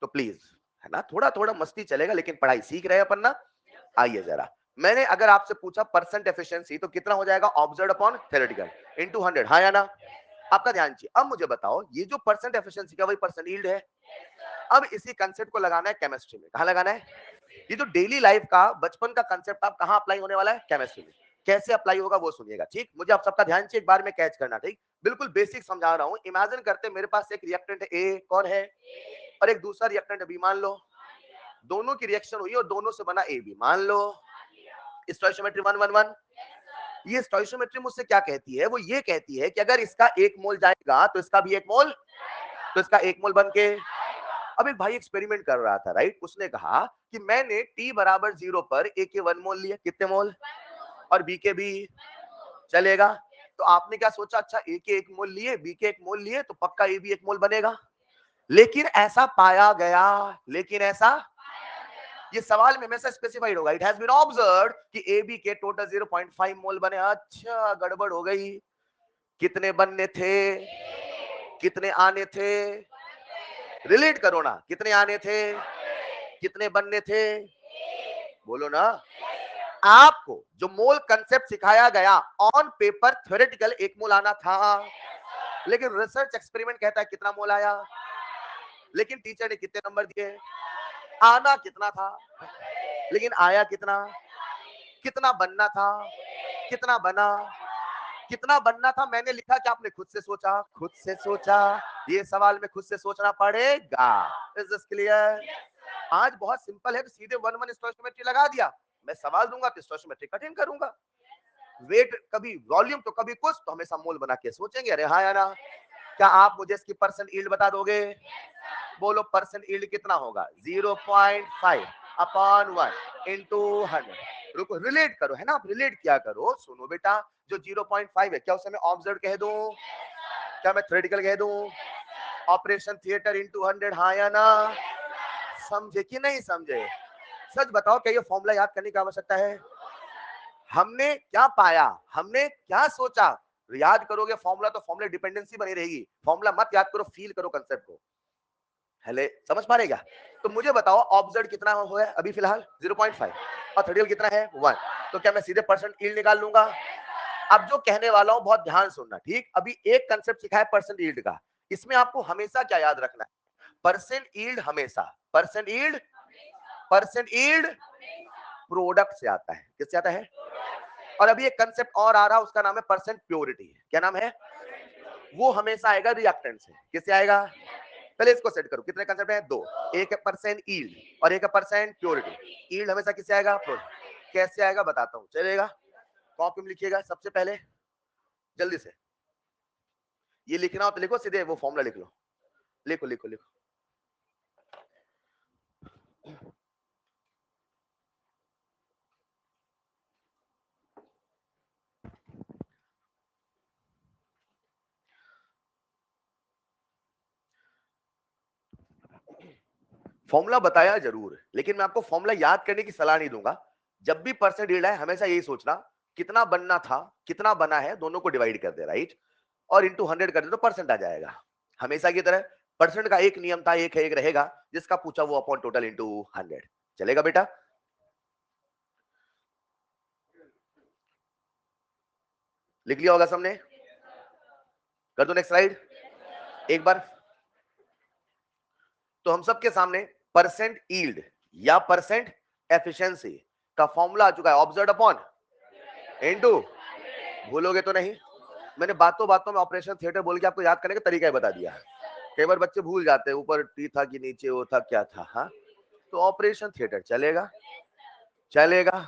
तो प्लीज, है ना, थोड़ा थोड़ा मस्ती चलेगा, लेकिन पढ़ाई सीख रहे हैं अपन ना। आइए जरा, मैंने अगर आपसे पूछा परसेंट एफिशिएंसी, तो कितना हो जाएगा? Observe upon theoretical into 100। हाँ या ना? आपका ध्यान चाहिए। अब मुझे बताओ, ये जो परसेंट एफिशिएंसी का वही परसेंट यील्ड है। अब इसी कंसेप्ट को लगाना है केमिस्ट्री में। कहां लगाना है? ये जो डेली लाइफ का बचपन का कंसेप्ट आप कहां अप्लाई होने वाला है? केमिस्ट्री में। कैसे अप्लाई होगा वो सुनिएगा, ठीक। मुझे आप सबका ध्यान चाहिए, एक बार में कैच करना, ठीक। बिल्कुल बेसिक समझा रहा हूं। इमेजिन करते मेरे पास एक रिएक्टेंट है ए, कौन है, और एक दूसरा रिएक्टेंट बी, मान लो। दोनों की रिएक्शन हुई और दोनों से बना ए बी, मान लो। स्टोइशियोमेट्री 111। ये स्टोइशियोमेट्री मुझसे क्या कहती है? वो ये कहती है कि अगर इसका 1 मोल जाएगा तो इसका भी 1 मोल, तो इसका 1 मोल बन के। अब एक भाई एक्सपेरिमेंट कर रहा था, राइट। उसने कहा कि मैंने t बराबर 0 पर a के 1 मोल लिए, कितने मोल, और b के भी। चलेगा। तो आपने क्या सोचा, अच्छा ए के 1 मोल लिए, बी के 1 मोल लिए तो पक्का ए भी 1 मोल बनेगा। लेकिन ऐसा पाया गया, लेकिन ऐसा, ये सवाल में हमेशा स्पेसिफाइड होगा, इट हैज बीन ऑब्जर्व्ड कि ए बी के टोटल 0.5 मोल बने। अच्छा गड़बड़ हो गई, कितने बनने थे, कितने आने थे, रिलेट करो ना, कितने आने थे, कितने बनने थे, बोलो ना। आपको जो मोल कंसेप्ट सिखाया गया ऑन पेपर थ्योरेटिकल 1 मोल आना था, लेकिन रिसर्च एक्सपेरिमेंट कहता है कितना मोल आया, लेकिन टीचर ने कितने नंबर दिए, आना कितना था, लेकिन आया कितना, कितना बनना था, कितना बना, कितना बनना था मैंने लिखा कि आपने खुद से सोचा, खुद से सोचा, ये सवाल में खुद से सोचना पड़ेगा। Is this clear? आज बहुत सिंपल है, तो सीधे 1 1 स्टोइकियोमेट्री लगा दिया। मैं सवाल दूंगा तो स्टोइकियोमेट्री कठिन करूंगा, वेट कभी वॉल्यूम तो कभी कुछ, तो हमेशा मोल बना के सोचेंगे, अरे हाँ या ना। क्या आप मुझे इसकी परसेंट यील्ड बता दोगे? बोलो परसेंट यील्ड कितना होगा, 0.5 अपॉन 1 इंटू 100। रुको रिलेट करो, है ना, आप रिलेट क्या करो, सुनो बेटा, जो 0.5 है क्या उसे मैं ऑब्जर्व कह दूं, क्या मैं थ्योरेटिकल कह दूं, ऑपरेशन थिएटर इंटू 100, हाँ या ना। समझे कि नहीं समझे? सच बताओ, क्या ये फॉर्मूला याद करने की आवश्यकता है? हमने क्या पाया, हमने क्या सोचा, याद करोगे फॉर्मूला तो फॉर्मूला डिपेंडेंसी बनी रहेगी। फॉर्मूला मत याद करो, फील करो कंसेप्ट को। हेले समझ पा रहे क्या? तो मुझे बताओ ऑब्जर्व कितना हुआ है अभी फिलहाल 0.5 और थर्डियल कितना है 1, तो क्या मैं सीधे परसेंट यील्ड निकाल लूंगा? अब जो कहने वाला हूं बहुत ध्यान सुनना, ठीक। अभी एक कंसेप्ट सिखाया परसेंट यील्ड का, इसमें आपको हमेशा क्या याद रखना है, परसेंट यील्ड हमेशा, percent yield, percent yield product से आता है, किससे आता है? और अभी एक कंसेप्ट और आ रहा है, उसका नाम है परसेंट प्योरिटी। क्या नाम है? वो हमेशा आएगा रिएक्टेंट से। किससे आएगा? पहले इसको सेट करो, कितने कंसेप्ट है? 2। एक है परसेंट यील्ड और एक है परसेंट प्योरिटी। यील्ड हमेशा किससे आएगा? प्योरिटी। कैसे आएगा बताता हूं, चलेगा? कॉपी में लिखिएगा सबसे पहले, जल्दी से। ये लिखना हो तो लिखो, सीधे वो फॉर्मूला लिख लो, लिखो लिखो लिखो। फॉर्मूला बताया जरूर, लेकिन मैं आपको फॉर्मूला याद करने की सलाह नहीं दूंगा। जब भी परसेंट यील्ड है हमेशा यही सोचना, कितना बनना था, कितना बना है, दोनों को डिवाइड कर दे, राइट, और इंटू 100 कर दे तो परसेंट आ जाएगा। हमेशा की तरह परसेंट का एक नियम था, एक है, एक रहेगा, जिसका पूछा वो अपॉन टोटल इंटू 100। चलेगा बेटा? लिख लिया होगा सबने? कर दो नेक्स्ट स्लाइड एक बार। तो हम सबके सामने परसेंट यील्ड या परसेंट एफिशिएंसी का फॉर्मूला आ चुका है, ऑब्जर्व अपॉन इनटू, भूलोगे तो नहीं? मैंने बातों बातों में ऑपरेशन थिएटर बोल के आपको याद करने का तरीका ही बता दिया है। कई बार बच्चे भूल जाते हैं, ऊपर टी था कि नीचे वो था, क्या था, हाँ। तो ऑपरेशन थिएटर चलेगा, चलेगा।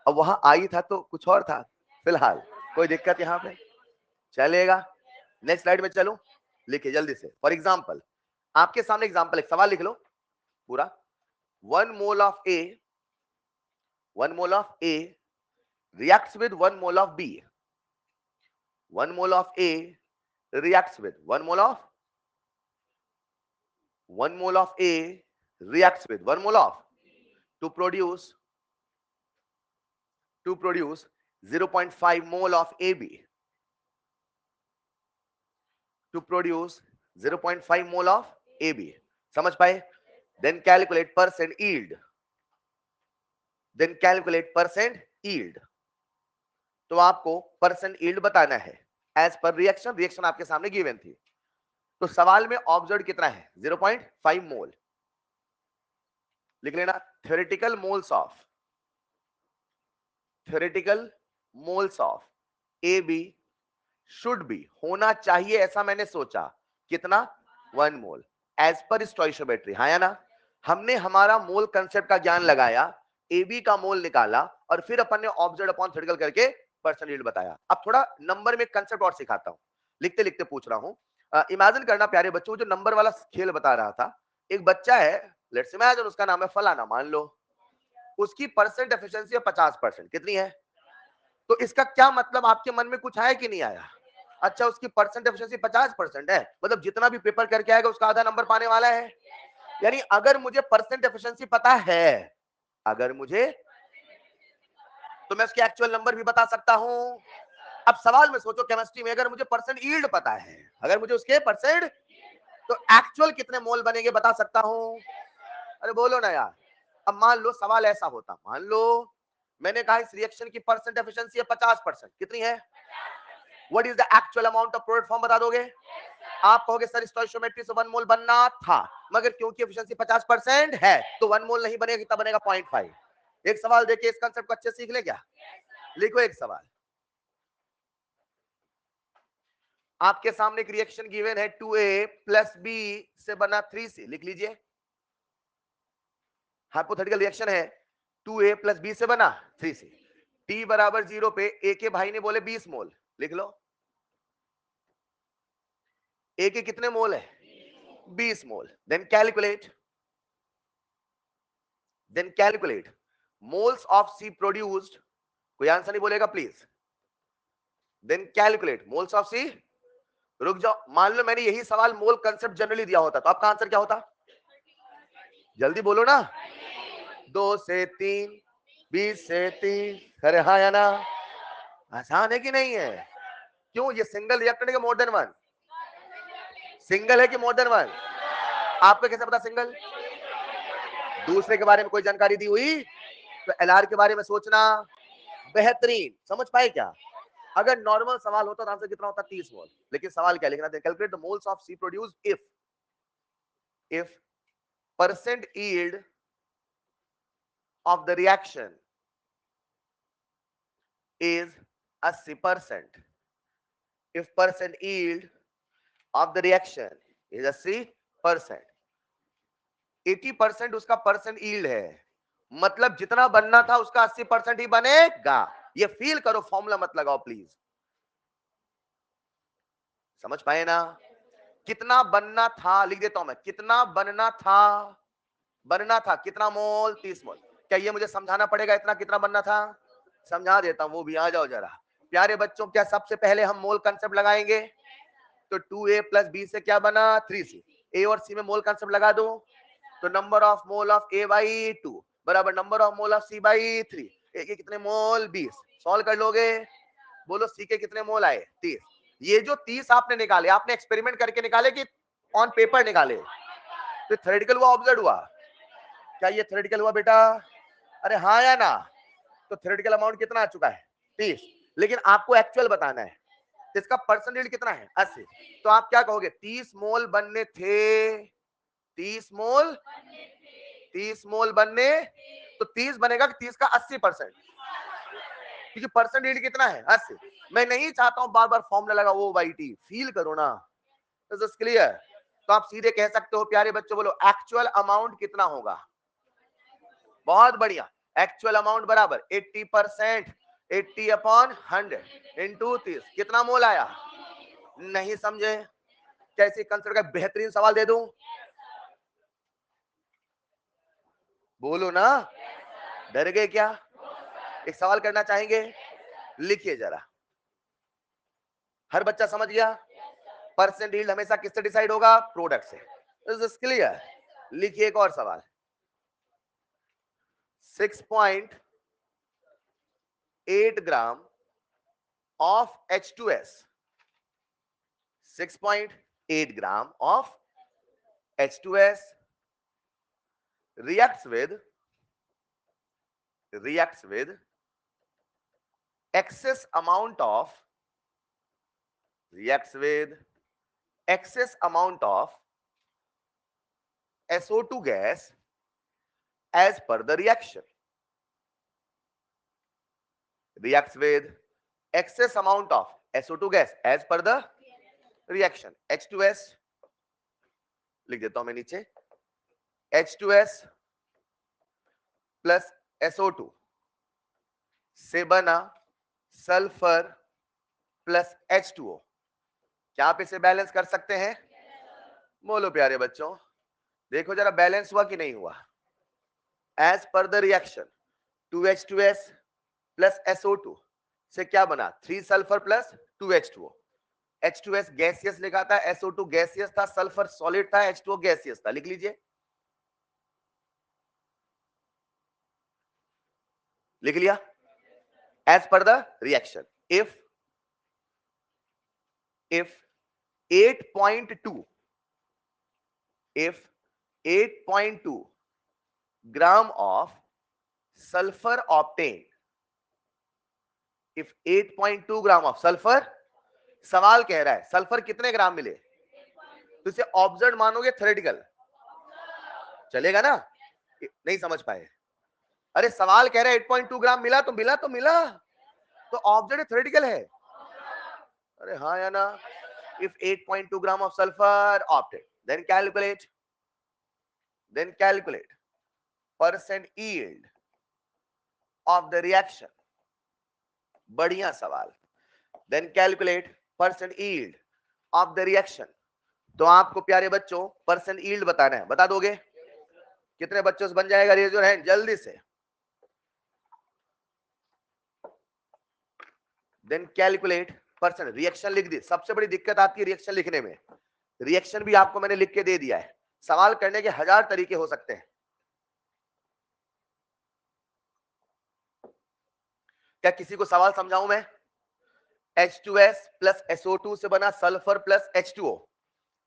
अब वहां आई था तो कुछ और था, फिलहाल कोई दिक्कत यहाँ पे, चलेगा। नेक्स्ट स्लाइड में चलो, लिखिए जल्दी से। फॉर एग्जाम्पल, आपके सामने एग्जाम्पल, एक सवाल लिख लो पूरा। 1 मोल of A, 1 mole of A reacts with 1 mole of B. 1 mole of A reacts with 1 mole of 1 mole of A reacts with 1 mole of to produce 0.5 mole of AB, to produce 0.5 mole of AB. समझ पाए? Then calculate percent yield. Then calculate percent yield. तो आपको percent yield बताना है as per reaction, reaction आपके सामने given थी। तो सवाल में ऑब्जर्व कितना है? 0.5 मोल। लिख लेना, theoretical moles of, theoretical moles of AB should be, होना चाहिए ऐसा मैंने सोचा, कितना? 1 मोल एज पर स्टोइकियोमेट्री, हाँ या ना। हमने हमारा मोल कंसेप्ट का ज्ञान लगाया, AB का मोल निकाला, और फिर अपन ने ऑब्जर्व अपॉन थ्योरेटिकल करके परसेंट यील्ड बताया। अब थोड़ा नंबर में कंसेप्ट और सिखाता हूं, लिखते लिखते पूछ रहा हूं। इमेजिन करना प्यारे बच्चों, जो नंबर वाला खेल बता रहा था, एक बच्चा है, लेट्स इमेजिन उसका नाम है फलाना, मान लो। उसकी परसेंट एफिशिएंसी है 50%, कितनी है? तो इसका क्या मतलब, आपके मन में कुछ आया कि नहीं आया? अच्छा, उसकी परसेंट एफिशिएंसी 50% है, मतलब जितना भी पेपर करके आएगा उसका आधा नंबर पाने वाला है। यानी अगर मुझे परसेंट एफिशिएंसी पता है, अगर मुझे, तो मैं उसके एक्चुअल नंबर भी बता सकता हूं। अब सवाल में सोचो, केमिस्ट्री में अगर मुझे परसेंट यील्ड पता है, अगर मुझे उसके परसेंट, तो एक्चुअल कितने मोल बनेंगे बता सकता हूं। अरे बोलो ना यार। अब मान लो सवाल ऐसा होता, मान लो मैंने कहा इस रिएक्शन की परसेंट एफिशिएंसी है 50%, कितनी है? What is the actual amount of product form, बता दोगे? आप कहोगे सर स्टोइकियोमेट्री से 1 मोल बनना था, मगर क्योंकि एफिशिएंसी 50% है तो 1 मोल नहीं बनेगा, कितना बनेगा? 0.5। एक सवाल देखिए, इस कांसेप्ट को अच्छे सीख ले क्या? लिखो एक सवाल, आपके सामने एक रिएक्शन गिवन है 2A प्लस बी से बना 3C, लिख लीजिए। हाइपोथेटिकल रिएक्शन है 2A प्लस बी से बना 3C, T बराबर 0 पे A के भाई ने बोले 20 मोल, लिख लो। A के कितने मोल है? 20 mole. Then calculate moles of C produced, कोई आंसर नहीं बोलेगा please. Then calculate moles of C, रुक जाओ, मान लो मैंने यही सवाल मोल कंसेप्ट जनरली दिया होता तो आपका आंसर क्या होता? जल्दी बोलो ना। 2 से 3, 20 से 3, अरे हाँ या ना? आसान है कि नहीं है? क्यों? ये सिंगल रिएक्टर है कि मोर देन वन? सिंगल है कि मोर देन वन? आपको कैसे पता सिंगल? दूसरे के बारे में कोई जानकारी दी हुई तो एलआर के बारे में सोचना बेहतरीन। समझ पाए क्या? अगर नॉर्मल सवाल होता तो आंसर कितना होता? 30 मोल। लेकिन सवाल क्या लिखना था? Calculate the moles of C produce if percent yield of the reaction is 80%. If percent yield of the reaction is 80%, 80% उसका परसेंट यील्ड है, मतलब जितना बनना था उसका 80% ही बनेगा। ये फील करो, फॉर्मूला मत लगाओ प्लीज। समझ पाए ना? कितना बनना था लिख देता हूं मैं, कितना बनना था कितना मोल? 30 मोल। क्या ये मुझे समझाना पड़ेगा इतना कितना बनना था? समझा देता हूं, वो भी आ जाओ जरा। प्यारे बच्चों, क्या सबसे पहले हम मोल कंसेप्ट लगाएंगे? तो 2A प्लस बी से क्या बना? 3C। ए और सी में मोल कंसेप्ट लगा दो, तो number of mole of A by 2 बराबर number of mole of C by 3। A के कितने मोल? 20। सॉल्व कर लोगे? बोलो सी के कितने मोल आए? 30। ये जो 30 आपने निकाले, आपने एक्सपेरिमेंट करके निकाले कि ऑन पेपर निकाले? तो थ्योरेटिकल हुआ, ऑब्जर्व हुआ? क्या ये थ्योरेटिकल हुआ बेटा? अरे हाँ या ना? तो थ्योरेटिकल अमाउंट कितना आ चुका है? 30। लेकिन आपको एक्चुअल बताना है, इसका परसेंटेज कितना है? 80। तो आप क्या कहोगे? 30 मोल बनने थे, 30 मोल, 30 मोल बनने, तो 30 बनेगा कि 30 का 80%, क्योंकि परसेंट यील्ड कितना है? 80। मैं नहीं चाहता हूं बार बार फॉर्मूला लगा वो बाई टी, फील करो ना। Is this clear? तो आप सीधे कह सकते हो प्यारे बच्चों, बोलो एक्चुअल अमाउंट कितना होगा? बहुत बढ़िया। एक्चुअल अमाउंट बराबर 80%, 80 अपॉन 100 इंटू 30, कितना मोल आया? नहीं समझे? कैसे कंसिडर का बेहतरीन सवाल दे दूं? बोलो ना, डर गए क्या? एक सवाल करना चाहेंगे? लिखिए जरा। हर बच्चा समझ गया? परसेंट यील्ड हमेशा किससे डिसाइड होगा? प्रोडक्ट से। Is this clear? लिखिए एक और सवाल। 6.8 ग्राम of H2S, 6.8 gram of H2S reacts with excess amount of SO2 gas as per the reaction. Reacts with excess amount of SO2 gas as per the reaction. H2S लिख देता हूं मैं नीचे, H2S plus SO2 से बना sulphur plus H2O। क्या आप इसे बैलेंस कर सकते हैं? बोलो प्यारे बच्चों, देखो जरा बैलेंस हुआ कि नहीं हुआ? As per the reaction 2H2S plus SO2 से क्या बना, 3 sulphur plus 2 H2O। H2S gaseous लिखा था, SO2 गैसियस था, सल्फर सॉलिड था, H2O गैसियस था। लिख लीजिए, लिख लिया। As per the reaction, if 8.2 gram of sulphur obtain, if 8.2 gram of sulphur, सवाल कह रहा है सल्फर कितने ग्राम मिले, तो इसे ऑब्जर्व मानोगे थ्योरेटिकल चलेगा ना, नहीं समझ पाए। अरे सवाल कह रहा है 8.2 ग्राम मिला तो मिला, तो ऑब्जर्व थ्योरेटिकल है। अरे हाँ या ना, if 8.2 gram of sulfur opted, then calculate percent yield of the reaction। बढ़िया सवाल। then calculate percent yield of the reaction। तो आपको प्यारे बच्चों परसेंट yield बताना है, बता दोगे? कितने बच्चों से बन जाएगा? रेज योर हैंड जल्दी से। then calculate परसेंट, रिएक्शन लिख दी। सबसे बड़ी दिक्कत आती है रिएक्शन लिखने में। रिएक्शन भी आपको मैंने लिख के दे दिया है। सवाल करने के 1000 तरीके हो सकते हैं। क्या किसी को सवाल समझाऊं मैं? H2S प्लस SO2 से बना सल्फर प्लस H2O।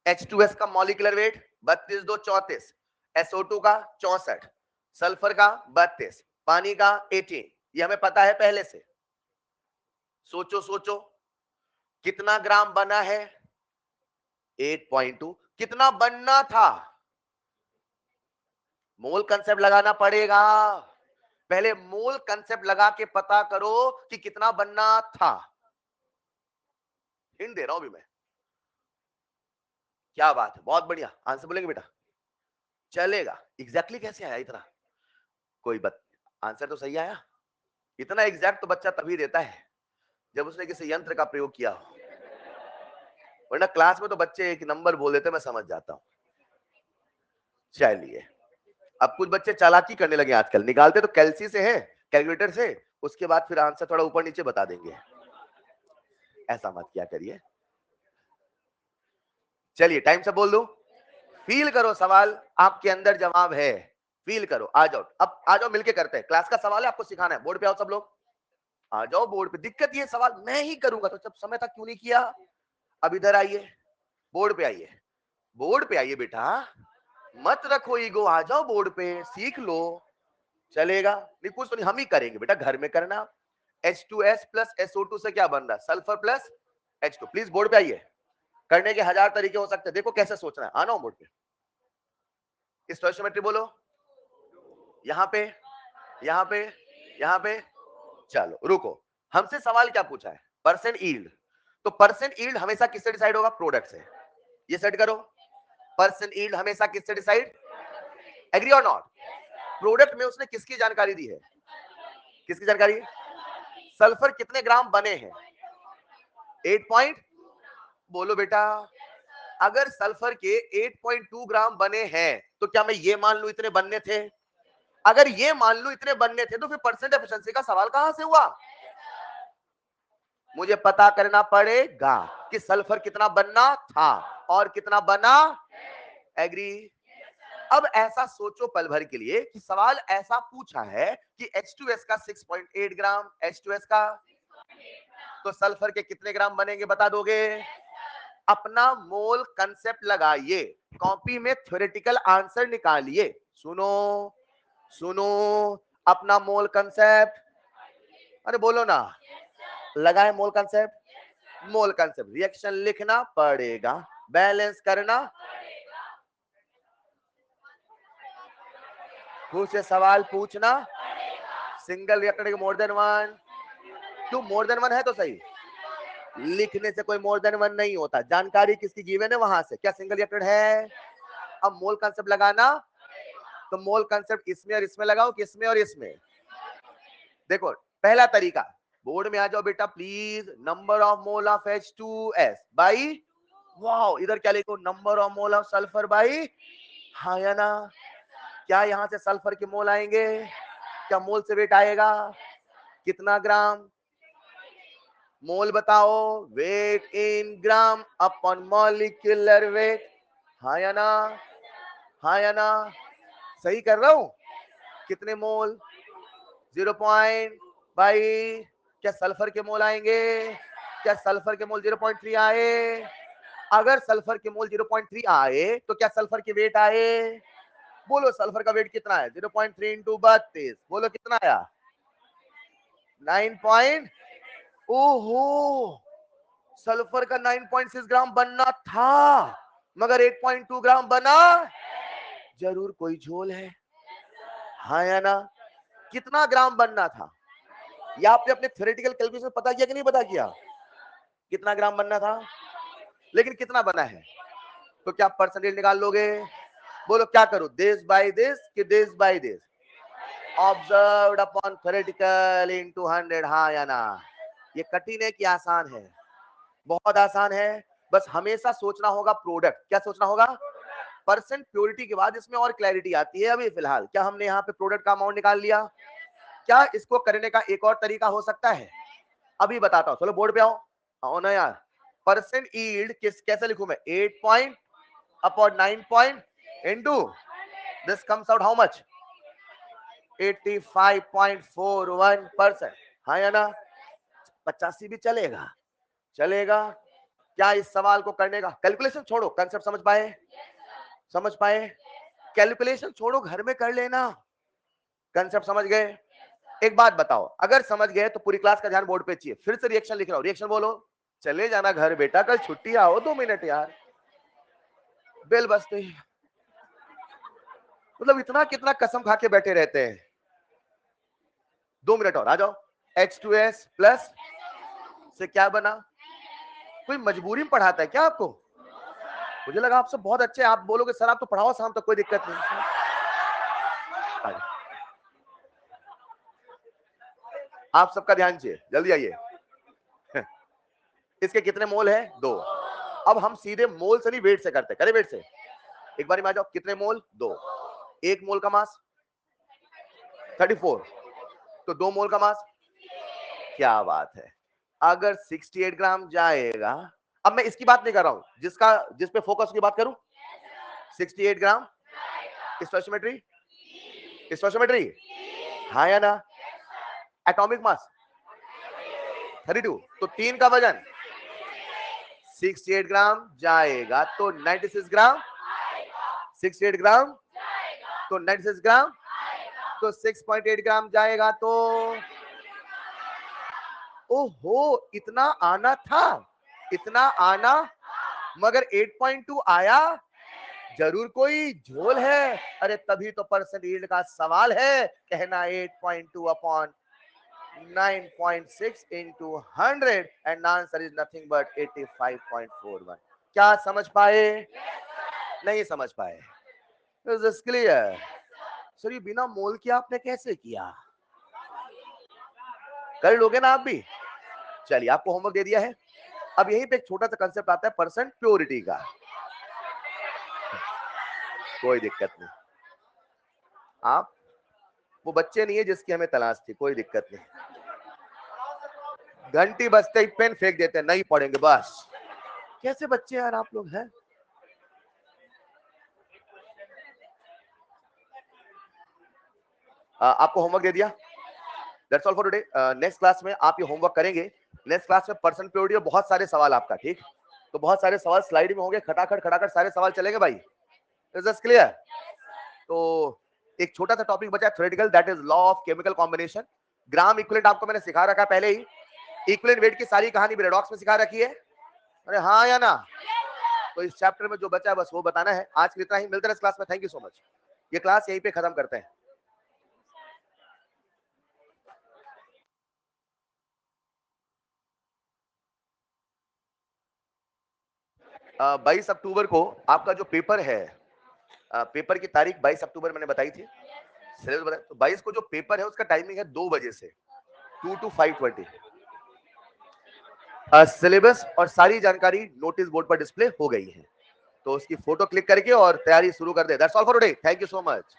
H2S का मॉलिक्यूलर वेट 32 2 34, SO2 का 64, सल्फर का 32, पानी का 18। ये हमें पता है पहले से। सोचो सोचो कितना ग्राम बना है? 8.2। कितना बनना था? मोल कंसेप्ट लगाना पड़ेगा। पहले मोल कंसेप्ट लगा के पता करो कि कितना बनना था। हिंट दे रहा हूं भी मैं। क्या बात है, बहुत बढ़िया आंसर बोलेंगे बेटा, चलेगा। एग्जैक्टली कैसे आया इतना? कोई आंसर तो सही आया। इतना एग्जैक्ट तो बच्चा तभी देता है जब उसने किसी यंत्र का प्रयोग किया हो, वरना क्लास में तो बच्चे एक नंबर बोल देते, मैं समझ जाता हूं। चलिए, अब कुछ बच्चे चालाकी करने लगे आजकल, निकालते तो कैलसी से है, कैलकुलेटर से, उसके बाद फिर आंसर थोड़ा ऊपर नीचे बता देंगे। ऐसा मत किया करिए। चलिए टाइम से बोल दो, फील करो सवाल आपके अंदर जवाब है, फील करो। आ जाओ, अब आ जाओ मिलके करते हैं। क्लास का सवाल है, आपको सिखाना है। बोर्ड पे आओ सब लोग, आ जाओ बोर्ड पे। दिक्कत ये सवाल मैं ही करूंगा तो जब समय तक क्यों नहीं किया? अब इधर आइए, बोर्ड पे आइए, बोर्ड पे आइए बेटा, मत रखो ईगो, आ जाओ बोर्ड पे, सीख लो, चलेगा। नहीं कुछ तो नहीं, हम ही करेंगे बेटा, घर में करना। H2S प्लस SO2 से क्या बन रहा है? Sulphur plus H2। Please board पे आइए, करने के 1000 तरीके हो सकते हैं। देखो कैसे सोचना है, आना बोर्ड पे। स्टोइचियोमेट्री बोलो, यहाँ पे, यहाँ पे, यहाँ पे। चलो रुको, हमसे सवाल क्या पूछा है? Percent yield. तो परसेंट यील्ड हमेशा किससे डिसाइड होगा? प्रोडक्ट से। ये सेट करो, परसेंट यील्ड हमेशा किससे डिसाइड? एग्री और नॉट? प्रोडक्ट में उसने किसकी जानकारी दी है? किसकी जानकारी? सल्फर कितने ग्राम बने हैं? 8 पॉइंट, बोलो बेटा। अगर सल्फर के 8.2 ग्राम बने हैं तो क्या मैं ये मान लू इतने बनने थे? अगर ये मान लू इतने बनने थे तो फिर परसेंट एफिशिएंसी का सवाल कहां से हुआ? मुझे पता करना पड़ेगा कि सल्फर कितना बनना था और कितना बना। एग्री? अब ऐसा सोचो पल भर के लिए कि सवाल ऐसा पूछा है कि H2S का 6.8 ग्राम, H2S का, तो सल्फर के कितने ग्राम बनेंगे बता दोगे? अपना मोल कंसेप्ट लगाइए, कॉपी में थ्योरेटिकल आंसर निकालिए। सुनो सुनो, अपना मोल कंसेप्ट, अरे बोलो ना, लगाए मोल कंसेप्ट। मोल कंसेप्ट रिएक्शन लिखना पड़ेगा, बैलेंस करना, खुद से सवाल पूछना। Single reactor more than one, two more than one है तो सही, लिखने से कोई मोर देन वन नहीं होता। जानकारी किसकी गिवन है वहां से, क्या सिंगल रिएक्टर है? अब मोल कंसेप्ट लगाना, तो मोल कंसेप्ट इसमें और इसमें लगाओ, किसमें और इसमें। देखो पहला तरीका, बोर्ड में आ जाओ बेटा please. Number of mole of H2S by, wow, इधर क्या लिखो? Number of mole of sulphur by, हाँ या ना? क्या यहां से सल्फर के मोल आएंगे? क्या मोल से वेट आएगा? कितना ग्राम? मोल बताओ, wait in gram upon molecular wait. हाँ या ना, हाँ या ना, सही कर रहा हूं? कितने मोल? 0. भाई क्या सल्फर के मोल आएंगे? क्या सल्फर के मोल 0.3 आए? अगर सल्फर के मोल 0.3 आए तो क्या सल्फर के वेट आए? बोलो सल्फर का वेट कितना है? 0.3 इंटू 32, बोलो कितना आया? 9. ओहो, सल्फर का 9.6 ग्राम बनना था मगर 8.2 ग्राम बना। जरूर कोई झोल है, हाँ या ना? कितना ग्राम बनना था? या आपने अपने थ्योरेटिकल कैलकुलेशन पता किया कि नहीं पता किया? कितना ग्राम बनना था, लेकिन कितना बना है? तो क्या परसेंटेज निकाल लोगे? बोलो क्या करो, दिस बाय दिस कि this by this? Observed upon theoretical into 100, हाँ या ना? ये कठिन है कि आसान है? बहुत आसान है। बस हमेशा सोचना होगा प्रोडक्ट। क्या सोचना होगा? परसेंट प्योरिटी के बाद इसमें और क्लैरिटी आती है। अभी फिलहाल क्या हमने यहाँ पे प्रोडक्ट का अमाउंट निकाल लिया? क्या इसको करने का एक और तरीका हो सकता है? अभी बताता हूं, चलो बोर्ड पे आओ। आओ ना यार। परसेंट यील्ड कैसे लिखूं मैं? 8 point upon 9 point into this comes out how much? 85.41%, हाँ या ना? 85 भी चलेगा, चलेगा। क्या इस सवाल को करने का, कैलकुलेशन छोड़ो, कंसेप्ट समझ पाए? समझ पाए? कैलकुलेशन छोड़ो, घर में कर लेना। कंसेप्ट समझ गए? एक बात बताओ, अगर समझ गए तो पूरी क्लास का ध्यान बोर्ड पे चाहिए। फिर से रिएक्शन लिख रहा हूं, रिएक्शन बोलो। चले जाना घर बेटा, कल छुट्टी, आओ 2 मिनट यार। बेल बजते ही मतलब इतना कितना कसम खा के बैठे रहते हैं। 2 मिनट और आ जाओ। H2S प्लस से क्या बना? कोई मजबूरी में पढ़ाता है क्या आपको? मुझे लगा आप सब बहुत अच्छे, आप बोलोगे सर आप तो पढ़ाओ शाम तक, कोई दिक्कत नहीं। आप सबका ध्यान चाहिए, जल्दी आइए। इसके कितने मोल है? 2। अब हम सीधे मोल से नहीं वेट से करते, करे वेट से। एक बार में आ जाओ, कितने मोल? 2। 1 मोल का मास 34, तो 2 मोल का मास, क्या बात है। अगर 68 ग्राम जाएगा, अब मैं इसकी बात नहीं कर रहा हूं, जिस पे फोकस की बात करूं। 68 ग्राम स्टोइचियोमेट्री, स्टोइचियोमेट्री, हाँ या ना? एटॉमिक मास 32, तो 3 का वजन 68 ग्राम जाएगा तो 96 ग्राम, 68 ग्राम तो 96 ग्राम, तो 6.8 ग्राम जाएगा तो ओहो, इतना आना था, इतना आना, मगर 8.2 आया। जरूर कोई झोल है। अरे तभी तो परसेंट यील्ड का सवाल है। कहना 8.2 upon 9.6 into 100 and the answer is nothing but 85.41। क्या समझ पाए? नहीं समझ पाए? Is this clear? सर ये बिना मोल के आपने कैसे किया? कर लोगे ना आप भी? चलिए आपको होमवर्क दे दिया है। अब यहीं पे एक छोटा सा कंसेप्ट आता है परसेंट प्योरिटी का। कोई दिक्कत नहीं, आप वो बच्चे नहीं है जिसकी हमें तलाश थी, कोई दिक्कत नहीं। घंटी बजते ही पेन फेंक देते हैं, नहीं पढ़ेंगे बस। कैसे बच्चे यार आप लोग हैं? आपको होमवर्क दे दिया, that's all for today. Next class में आप ये होमवर्क करेंगे। नेक्स्ट क्लास में परसेंट प्योरिटी और बहुत सारे सवाल आपका, ठीक? तो बहुत सारे सवाल स्लाइड में होंगे, खटाखट खटाखट सारे सवाल चलेंगे भाई। Is this clear? तो एक छोटा सा टॉपिक बचा है theoretical, that is law of chemical combination. Gram equivalent आपको मैंने सिखा रखा है पहले ही। इक्विवेलेंट वेट की सारी कहानी रेडॉक्स में सिखा रखी है। अरे हाँ या ना? तो इस चैप्टर में जो बचा है बस वो बताना है। आज के लिए इतना ही, मिलते हैं इस क्लास में। Thank you so much. ये क्लास यहीं पे खत्म करते हैं। 22 अक्टूबर को आपका जो पेपर है, पेपर की तारीख 22 अक्टूबर मैंने बताई थी, सिलेबस बताया। तो 22 को जो पेपर है उसका टाइमिंग है 2 बजे से 2 to 5:20। सिलेबस और सारी जानकारी नोटिस बोर्ड पर डिस्प्ले हो गई है, तो उसकी फोटो क्लिक करके और तैयारी शुरू कर दे। That's all for today, thank you so much.